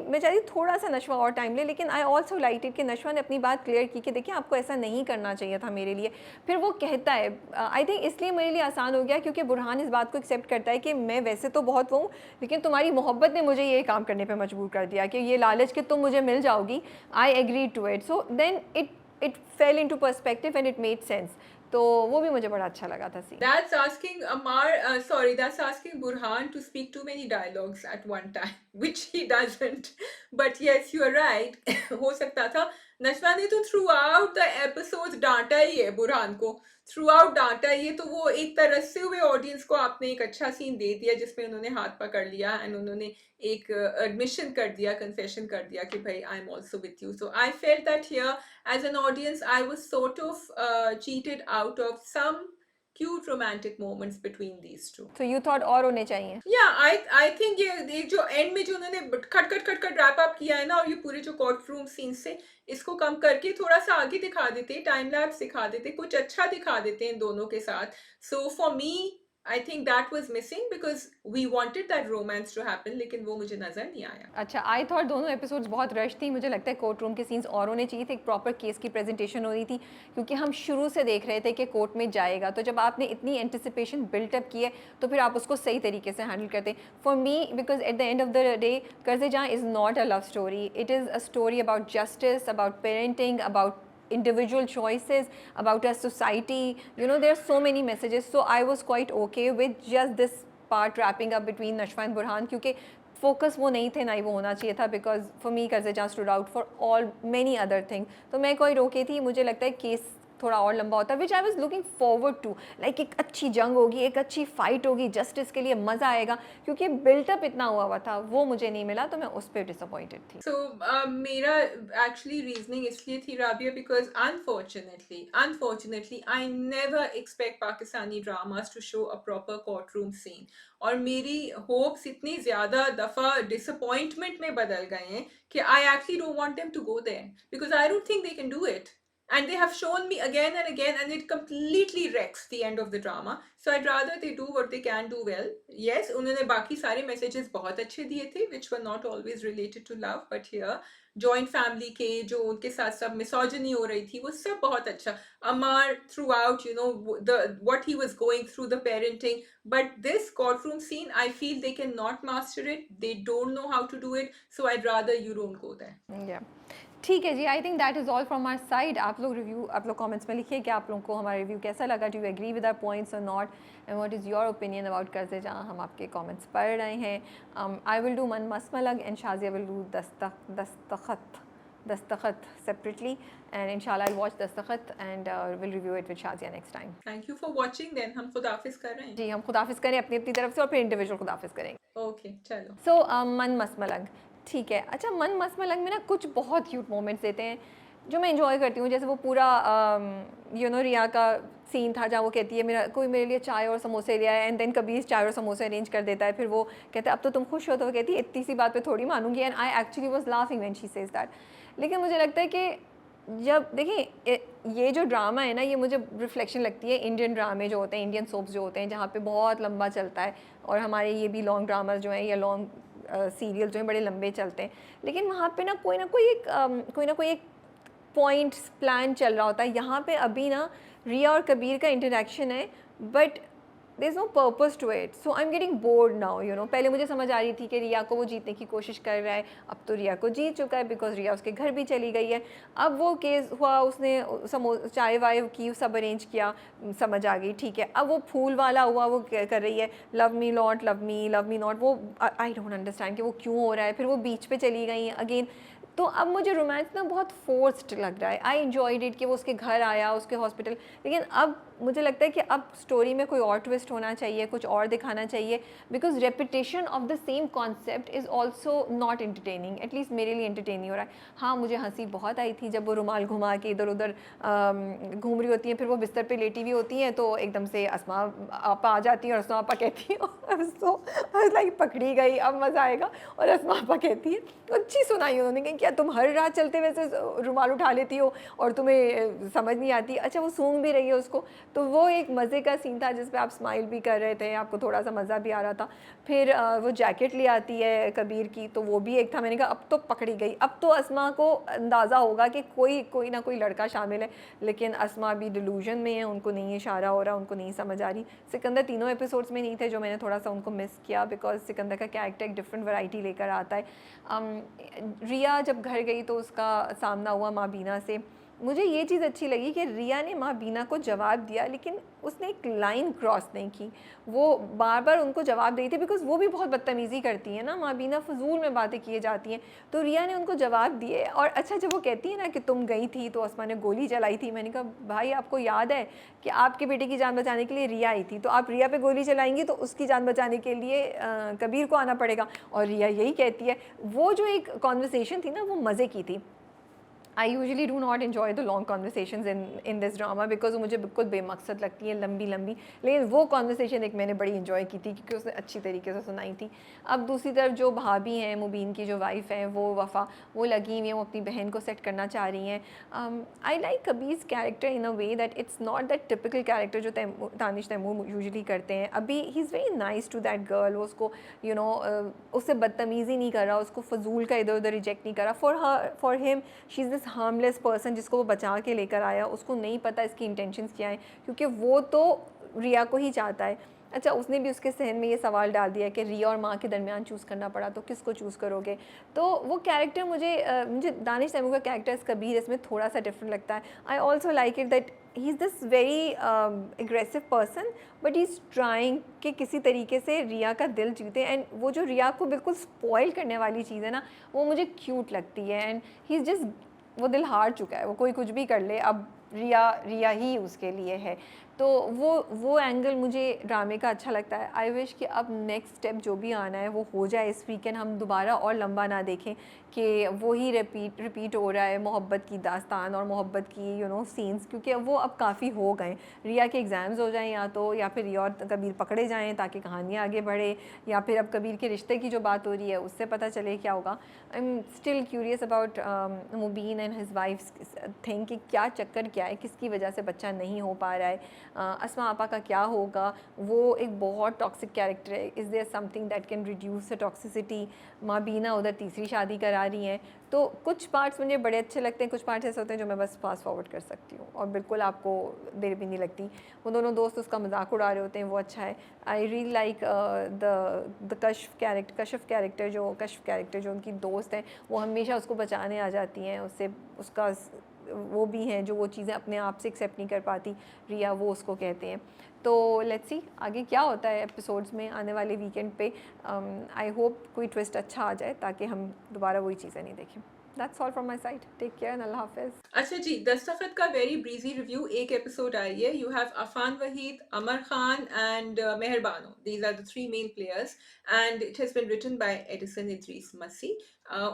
थोड़ा सा नशवा और टाइम ले, लेकिन आई ऑल्सो लाइक इट कि नशवा ने अपनी बात क्लियर की कि देखिए आपको ऐसा नहीं करना चाहिए था मेरे लिए. फिर वो कहता है, आई थिंक इसलिए मेरे लिए आसान हो गया क्योंकि बुरहान इस बात को एक्सेप्ट करता है कि मैं वैसे तो बहुत वो हूँ, लेकिन तुम्हारी मोहब्बत ने मुझे ये काम करने पर मजबूर कर दिया कि ये लालच कि तुम मुझे मिल जाओगी. I agree to it. So then it fell into perspective and it made sense. तो वो भी मुझे बड़ा अच्छा लगा था scene. That's asking that's asking Burhan to speak too many dialogues at one time, which he doesn't. But yes, you are right. हो सकता था. नशवा ने तो थ्रू आउट द एपिसोड डांटा ही है बुरहान को. थ्रू आउट डांटा ही है. तो वो एक तरसते हुए ऑडियंस को आपने एक अच्छा सीन दे दिया जिसमें उन्होंने हाथ पकड़ लिया एंड उन्होंने एक एडमिशन कर दिया, कन्फेशन कर दिया कि भाई I am also with you. So I felt that here as an audience, I was sort of cheated out of some cute romantic moments between these two. तो यू थॉट और होने चाहिए. Yeah, I think ये जो and में जो उन्होंने खट रैप अप किया है ना, और ये पूरे जो कोर्ट रूम सीन से इसको कम करके थोड़ा सा आगे दिखा देते, टाइम लैप्स दिखा देते, कुछ अच्छा दिखा देते इन दोनों के साथ. So for me I think that was missing because we wanted that romance to happen, लेकिन वो मुझे नजर नहीं आया. अच्छा, आई थॉट दोनों एपिसोड्स बहुत रश थी. मुझे लगता है कोर्ट रूम के सीन्स और होने चाहिए थे. एक प्रॉपर केस की प्रेजेंटेशन हो रही थी क्योंकि हम शुरू से देख रहे थे कि कोर्ट में जाएगा. तो जब आपने इतनी एंटिसिपेशन बिल्टअप की है तो फिर आप उसको सही तरीके से हैंडल करते. For me, because at the end of the day Qarz-e-Jaan is not a love story. It is a story about justice, about parenting, about individual choices, about our society. There are so many messages. So I was quite okay with just this part wrapping up between Nashwa and Burhan क्योंकि focus वो नहीं थे, ना ही वो होना चाहिए था. Because for me Qarz-e-Jaan stood out for all many other thing. तो मैं कोई रोके थी. मुझे लगता है केस थोड़ा और लंबा होता, which I was looking forward to. Like एक अच्छी जंग होगी, एक अच्छी फाइट होगी, जस्टिस के लिए मज़ा आएगा. क्योंकि बिल्टअप इतना हुआ था, वो मुझे नहीं मिला, तो मैं उस पर डिसअपॉइंटेड थी. So मेरा एक्चुअली रीजनिंग इसलिए थी Rabia because unfortunately I never expect Pakistani dramas to show a proper court room scene. और मेरी होप्स इतनी ज़्यादा दफ़ा डिसअपॉइंटमेंट में बदल गए हैं कि I actually don't want them to go there because I don't think they can do it. And they have shown me again and again, and it completely wrecks the end of the drama. So I'd rather they do what they can do well. Yes, उन्होंने बाकी सारे messages बहुत अच्छे दिए थे, which were not always related to love, but here joint family के जो उनके साथ सब misogyny हो रही थी, वो सब बहुत अच्छा. Amar throughout, what he was going through, the parenting, but this courtroom scene, I feel they cannot master it. They don't know how to do it. So I'd rather you don't go there. Yeah. ठीक है जी. I think that is all from our side. आप लोग comments में लिखिए कि आप लोगों को हमारा रिव्यू कैसा लगा. Do you agree with our points और not, and what is your opinion about Qarz-e-Jaan. हम आपके कमेंट्स पढ़ रहे हैं. आई विल डू मन मसमलग एंड शाजिया विल डू दस्तखत separately, and inshallah I'll watch दस्तखत and will review it with Shazia next time. Thank you for watching. Then हम खुदाफिज कर रहे हैं. जी, हम खुदाफिज करें अपनी तरफ से और फिर इंडिविजुअल खुदाफिज करेंगे. Okay, चलो. सो मन मसमलग. ठीक है. अच्छा, मन मसमलग में ना कुछ बहुत क्यूट मोमेंट्स देते हैं जो मैं इंजॉय करती हूँ. जैसे वो पूरा रिया का सीन था जहाँ वो कहती है कोई मेरे लिए चाय और समोसे ले आया, एंड देन कबीर चाय और समोसे अरेंज कर देता है. फिर वो कहता है अब तो तुम खुश हो, तो वो कहती है इतनी सी बात पे थोड़ी मानूंगी. And I actually was laughing when she says that. लेकिन मुझे लगता है कि जब देखिए ये जो ड्रामा है ना, ये मुझे रिफ्लेक्शन लगती है इंडियन ड्रामे जो होते हैं, इंडियन सोप्स जो होते हैं, जहाँ पे बहुत लंबा चलता है. और हमारे ये भी लॉन्ग ड्रामाज जो हैं या लॉन्ग सीरियल जो हैं बड़े लंबे चलते हैं. लेकिन वहाँ पे ना कोई एक पॉइंट प्लान चल रहा होता है. यहाँ पे अभी ना रिया और कबीर का इंटरेक्शन है but there is no purpose to it, so I am getting bored now, पहले मुझे समझ आ रही थी कि रिया को वो जीतने की कोशिश कर रहा है, अब तो रिया को जीत चुका है बिकॉज रिया उसके घर भी चली गई है। अब वो केस हुआ, उसने चाय वाय की, सब अरेंज किया, समझ आ गई, ठीक है। अब वो फूल वाला हुआ, वो कर रही है love me not, love me not, वो आई डोंट अंडरस्टैंड कि वो क्यों हो रहा है। फिर वो बीच पे चली गई अगेन। तो अब मुझे रोमांस ना बहुत फोर्स्ड लग रहा है। आई एंजॉयड इट कि वो उसके घर आया, उसके हॉस्पिटल, लेकिन अब मुझे लगता है कि अब स्टोरी में कोई और ट्विस्ट होना चाहिए, कुछ और दिखाना चाहिए, because repetition of the same concept is also not entertaining, at least मेरे लिए एंटरटेन नहीं हो रहा है। हाँ, मुझे हंसी बहुत आई थी जब वो रुमाल घुमा के इधर उधर घूम रही होती हैं, फिर वो बिस्तर पे लेटी हुई होती हैं, तो एकदम से अस्मा आपा आ जाती हैं और अस्मा आपा कहती है सो लाइक पकड़ी गई, अब मज़ा आएगा। और अस्मा आपा कहती है, तो अच्छी सुनाई उन्होंने कि क्या तुम हर रात चलते वैसे रुमाल उठा लेती हो और तुम्हें समझ नहीं आती। अच्छा, वो सूंघ भी रही है उसको, तो वो एक मज़े का सीन था जिस पे आप स्माइल भी कर रहे थे, आपको थोड़ा सा मज़ा भी आ रहा था। फिर वो जैकेट ले आती है कबीर की, तो वो भी एक था, मैंने कहा अब तो पकड़ी गई, अब तो अस्मा को अंदाज़ा होगा कि कोई ना कोई लड़का शामिल है। लेकिन अस्मा अभी डिलूजन में है, उनको नहीं इशारा हो रहा, उनको नहीं समझ आ रही। सिकंदर तीनों एपिसोड्स में नहीं थे, जो मैंने थोड़ा सा उनको मिस किया, बिकॉज सिकंदर का कैरेक्टर एक डिफरेंट वैरायटी लेकर आता है। रिया जब घर गई तो उसका सामना हुआ माँ बीना से। मुझे ये चीज़ अच्छी लगी कि रिया ने माँ बीना को जवाब दिया, लेकिन उसने एक लाइन क्रॉस नहीं की। वो बार बार उनको जवाब देती थी, बिकॉज वो भी बहुत बदतमीज़ी करती है ना, माँ बीना फजूल में बातें किए जाती हैं। तो रिया ने उनको जवाब दिए। और अच्छा, जब वो कहती है ना कि तुम गई थी तो अस्मा ने गोली चलाई थी, मैंने कहा भाई आपको याद है कि आपके बेटे की जान बचाने के लिए रिया आई थी, तो आप रिया पे गोली चलाएंगी तो उसकी जान बचाने के लिए कबीर को आना पड़ेगा। और रिया यही कहती है। वो जो एक कॉन्वर्सेशन थी ना, वो मज़े की थी। I usually do not enjoy the long conversation in this drama, because वो मुझे बिल्कुल बेमकसद लगती है, लंबी लंबी। लेकिन वो कॉन्वर्सेशन एक मैंने बड़ी इन्जॉय की थी, क्योंकि उसने अच्छी तरीके से सुनाई थी। अब दूसरी तरफ जो भाभी हैं, मुबीन की जो वाइफ है, वो वफ़ा, वो लगी हुई हैं, वो अपनी बहन को सेट करना चाह रही हैं। I like Kabir's character in a way that it's not that typical character जो तानिश तैमूर यूजली करते हैं। अभी he is very nice to that girl, वो उसको उससे बदतमीज़ी नहीं कर रहा, उसको फजूल का इधर उधर रिजेक्ट नहीं कर रहा। For him she is this harmless person जिसको वो बचा के लेकर आया। उसको नहीं पता इसकी इंटेंशंस क्या हैं, क्योंकि वो तो रिया को ही चाहता है। अच्छा, उसने भी उसके सहन में ये सवाल डाल दिया कि रिया और माँ के दरमियान चूज़ करना पड़ा तो किसको चूज़ करोगे। तो वो कैरेक्टर मुझे दानिश तैमूर का कैरेक्टर कबीर इसमें थोड़ा सा डिफरेंट लगता है। आई also like it that he is this very aggressive person, but he is trying कि किसी तरीके से रिया का दिल जीते। एंड वो जो रिया को बिल्कुल स्पॉइल करने वाली चीज़ है ना, वो मुझे क्यूट लगती है। एंड ही इज़ जस्ट, वो दिल हार चुका है, वो कोई कुछ भी कर ले, अब रिया रिया ही उसके लिए है। तो वो एंगल मुझे ड्रामे का अच्छा लगता है। आई विश कि अब नेक्स्ट स्टेप जो भी आना है वो हो जाए इस वीकेंड, हम दोबारा और लंबा ना देखें कि वो ही रिपीट हो रहा है, मोहब्बत की दास्तान और मोहब्बत की सीन्स, क्योंकि अब वो अब काफ़ी हो गए। रिया के एग्ज़ाम्स हो जाएं या तो, या फिर रिया और कबीर पकड़े जाएं ताकि कहानी आगे बढ़े, या फिर अब कबीर के रिश्ते की जो बात हो रही है उससे पता चले क्या होगा। I am still curious about Mubeen and his wife think कि क्या चक्कर क्या है, किसकी वजह से बच्चा नहीं हो पा रहा है। अस्मा आपा का क्या होगा। वो एक बहुत टॉक्सिक कैरेक्टर है। Is there something that can reduce the toxicity. माँ बीना उधर तीसरी शादी करा रही हैं। तो कुछ पार्ट्स मुझे बड़े अच्छे लगते हैं, कुछ पार्ट्स ऐसे होते हैं जो मैं बस फास्ट फॉरवर्ड कर सकती हूँ और बिल्कुल आपको देर भी नहीं लगती। वो दोनों दोस्त उसका मजाक उड़ा रहे होते हैं, वो अच्छा है। I really like the Kashaf character जो उनकी दोस्त हैं, वो हमेशा उसको बचाने आ जाती हैं, उससे उसका वो भी हैं जो वो चीज़ें अपने आप से एक्सेप्ट नहीं कर पाती, रिया, वो उसको कहते हैं। तो लेट्स सी आगे क्या होता है एपिसोड्स में आने वाले वीकेंड पे। आई होप कोई ट्विस्ट अच्छा आ जाए ताकि हम दोबारा वही चीज़ें नहीं देखें। That's all from my side. Take care and अल्लाह हाफिज़। अच्छा जी, दस्तखत का वेरी ब्रीजी रिव्यू, एक एपिसोड आई है। You have Affan Waheed, Amar Khan and Mehrbano. These are the three main players and it has been written by Edison Idrees Masih.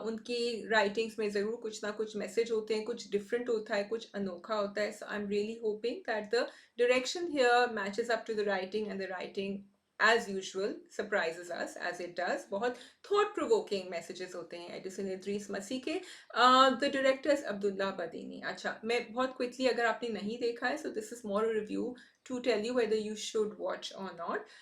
उनकी राइटिंग्स में ज़रूर कुछ ना कुछ मैसेज होते हैं, कुछ डिफरेंट होता है, कुछ अनोखा होता है। So I am really hoping that the direction here matches up to the writing, and the writing as usual surprises us as it does. बहुत thought provoking messages होते हैं एडिसन इद्रीस मसी के। The director is Abdullah Badini. अच्छा, मैं बहुत quickly, अगर आपने नहीं देखा है, so this is more review to tell you whether you should watch or not.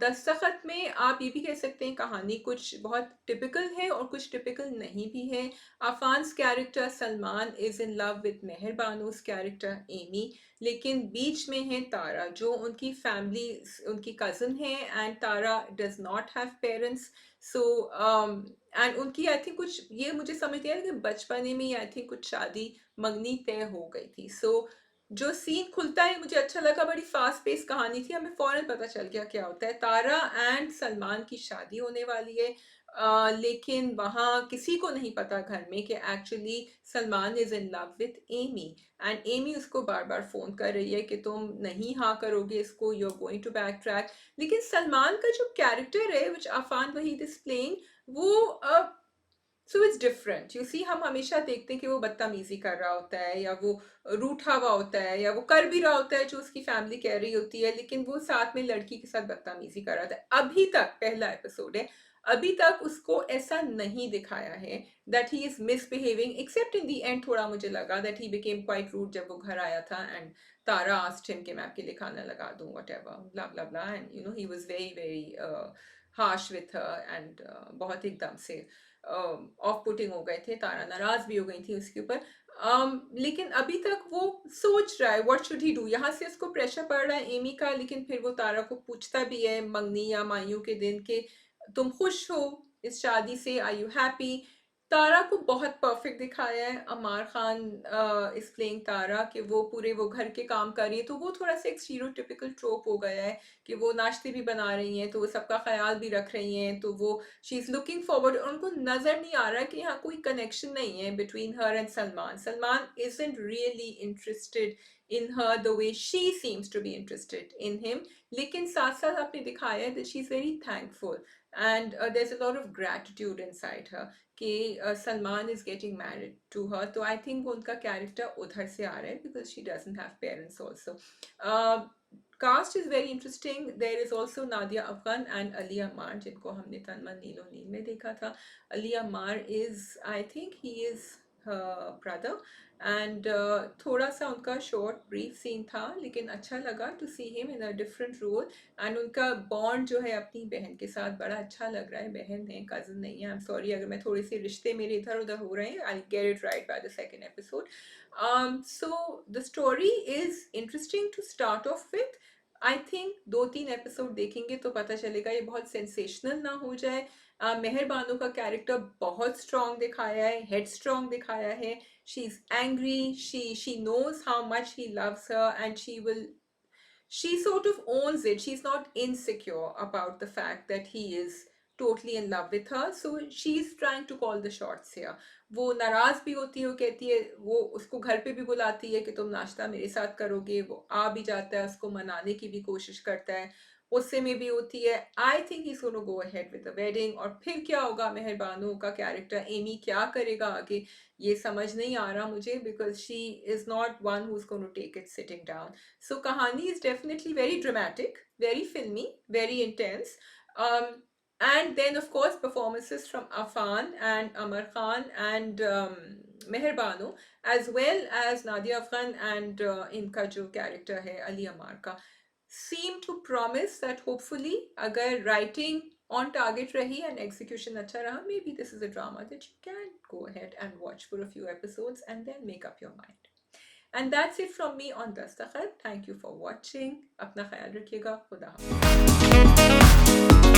दस्तखत में आप ये भी कह सकते हैं कहानी कुछ बहुत टिपिकल है और कुछ टिपिकल नहीं भी है. Affan's character Salman is in love with Mehar Bano's character Amy, लेकिन बीच में है तारा जो उनकी फैमिली, उनकी कज़न है, and Tara does not have parents. So and उनकी आई थिंक कुछ ये मुझे समझ नहीं आया लेकिन बचपने में ही आई थिंक कुछ शादी मंगनी तय हो गई थी. सो जो सीन खुलता है मुझे अच्छा लगा, बड़ी फास्ट पेस कहानी थी, हमें फौरन पता चल गया क्या होता है. तारा एंड सलमान की शादी होने वाली है, लेकिन वहाँ किसी को नहीं पता घर में कि actually Salman is in love with Amy, and Amy उसको बार बार फोन कर रही है कि तुम नहीं हाँ करोगे इसको, you are going to back track. लेकिन सलमान का जो कैरेक्टर है which Affan Waheed is playing, वो so it's different. You see, हम हमेशा देखते हैं कि वो बदतमीजी कर रहा होता है या वो रूठा हुआ होता है या वो कर भी रहा होता है जो उसकी फैमिली कह रही होती है, लेकिन वो साथ में लड़की के साथ बदतमीजी कर रहा था. अभी तक, पहला एपिसोड है, अभी तक उसको ऐसा नहीं दिखाया है that he is misbehaving, except in the end थोड़ा मुझे लगा that he became quite rude जब वो घर आया था एंड तारा आस्क्ड हिम कि मैं आपके लिए खाना लगा दूं, whatever, blah blah blah, and you know he was very very harsh with her, and बहुत एकदम से ऑफ पुटिंग हो गए थे. तारा नाराज भी हो गई थी उसके ऊपर. लेकिन अभी तक वो सोच रहा है व्हाट शुड ही डू. यहाँ से उसको प्रेशर पड़ रहा है एमी का, लेकिन फिर वो तारा को पूछता भी है मंगनी या मायू के दिन के तुम खुश हो इस शादी से, आर यू हैप्पी. तारा को बहुत परफेक्ट दिखाया है. अमार खान इज प्लेइंग तारा कि वो पूरे वो घर के काम कर रही है, तो वो थोड़ा सा एक स्टीरियोटिपिकल ट्रोप हो गया है कि वो नाश्ते भी बना रही हैं तो वो सबका ख्याल भी रख रही हैं, तो वो शी इज लुकिंग फॉरवर्ड. उनको नजर नहीं आ रहा कि यहाँ कोई कनेक्शन नहीं है between her and Salman. Salman isn't really interested in her the way she seems to be interested in him, लेकिन साथ साथ आपने दिखाया है that she is very thankful and there's a lot of gratitude inside her कि Salman is getting married to her. तो I think उनका character उधर से आ रहा है because she doesn't have parents also. Cast is very interesting. There is also Nadia Afghan and Ali Ammar जिनको हमने तन मन नीलो नील में देखा था. Ali Ammar is, I think he is her brother, and थोड़ा सा उनका शॉर्ट ब्रीफ सीन था लेकिन अच्छा लगा to see him in a different role. And उनका बॉन्ड जो है अपनी बहन के साथ बड़ा अच्छा लग रहा है. बहन है, कज़न नहीं है. आई एम सॉरी अगर मैं थोड़ी सी रिश्ते मेरे इधर उधर हो रहे हैं. I get it right by the second episode. So the story is interesting to start off with. I think 2-3 episode देखेंगे तो पता चलेगा ये बहुत सेंसेशनल ना हो जाए. मेहर बानो का कैरेक्टर बहुत स्ट्रॉन्ग दिखाया है, हेड स्ट्रॉन्ग दिखाया है. She's angry, she knows how much he loves her, and she sort of owns it. She's not insecure about the fact that he is totally in love with her, so she's trying to call the shots here. वो नाराज भी होती है, वो कहती है, वो उसको घर पे भी बुलाती है कि तुम नाश्ता मेरे साथ करोगे, वो आ भी जाता है, उसको मनाने की भी कोशिश करता है, उससे में भी होती है. I think he gonna go ahead with the wedding. और फिर क्या होगा, मेहर बानो का कैरेक्टर एमी क्या करेगा आगे, ये समझ नहीं आ रहा मुझे because she is not one who is gonna take it sitting down. So कहानी is definitely very dramatic, very filmy, very intense. And then of course performances from Afan and Amar Khan and Meher Bano, as well as Nadia Afghan and इनका जो character है Ali Ammar का, seem to promise that hopefully अगर writing on target rahi and execution अच्छा रहा, maybe this is a drama that you can go ahead and watch for a few episodes and then make up your mind. And that's it from me on Dastakhat. Thank you for watching. अपना ख्याल रखिएगा. खुदा हाफ़िज़.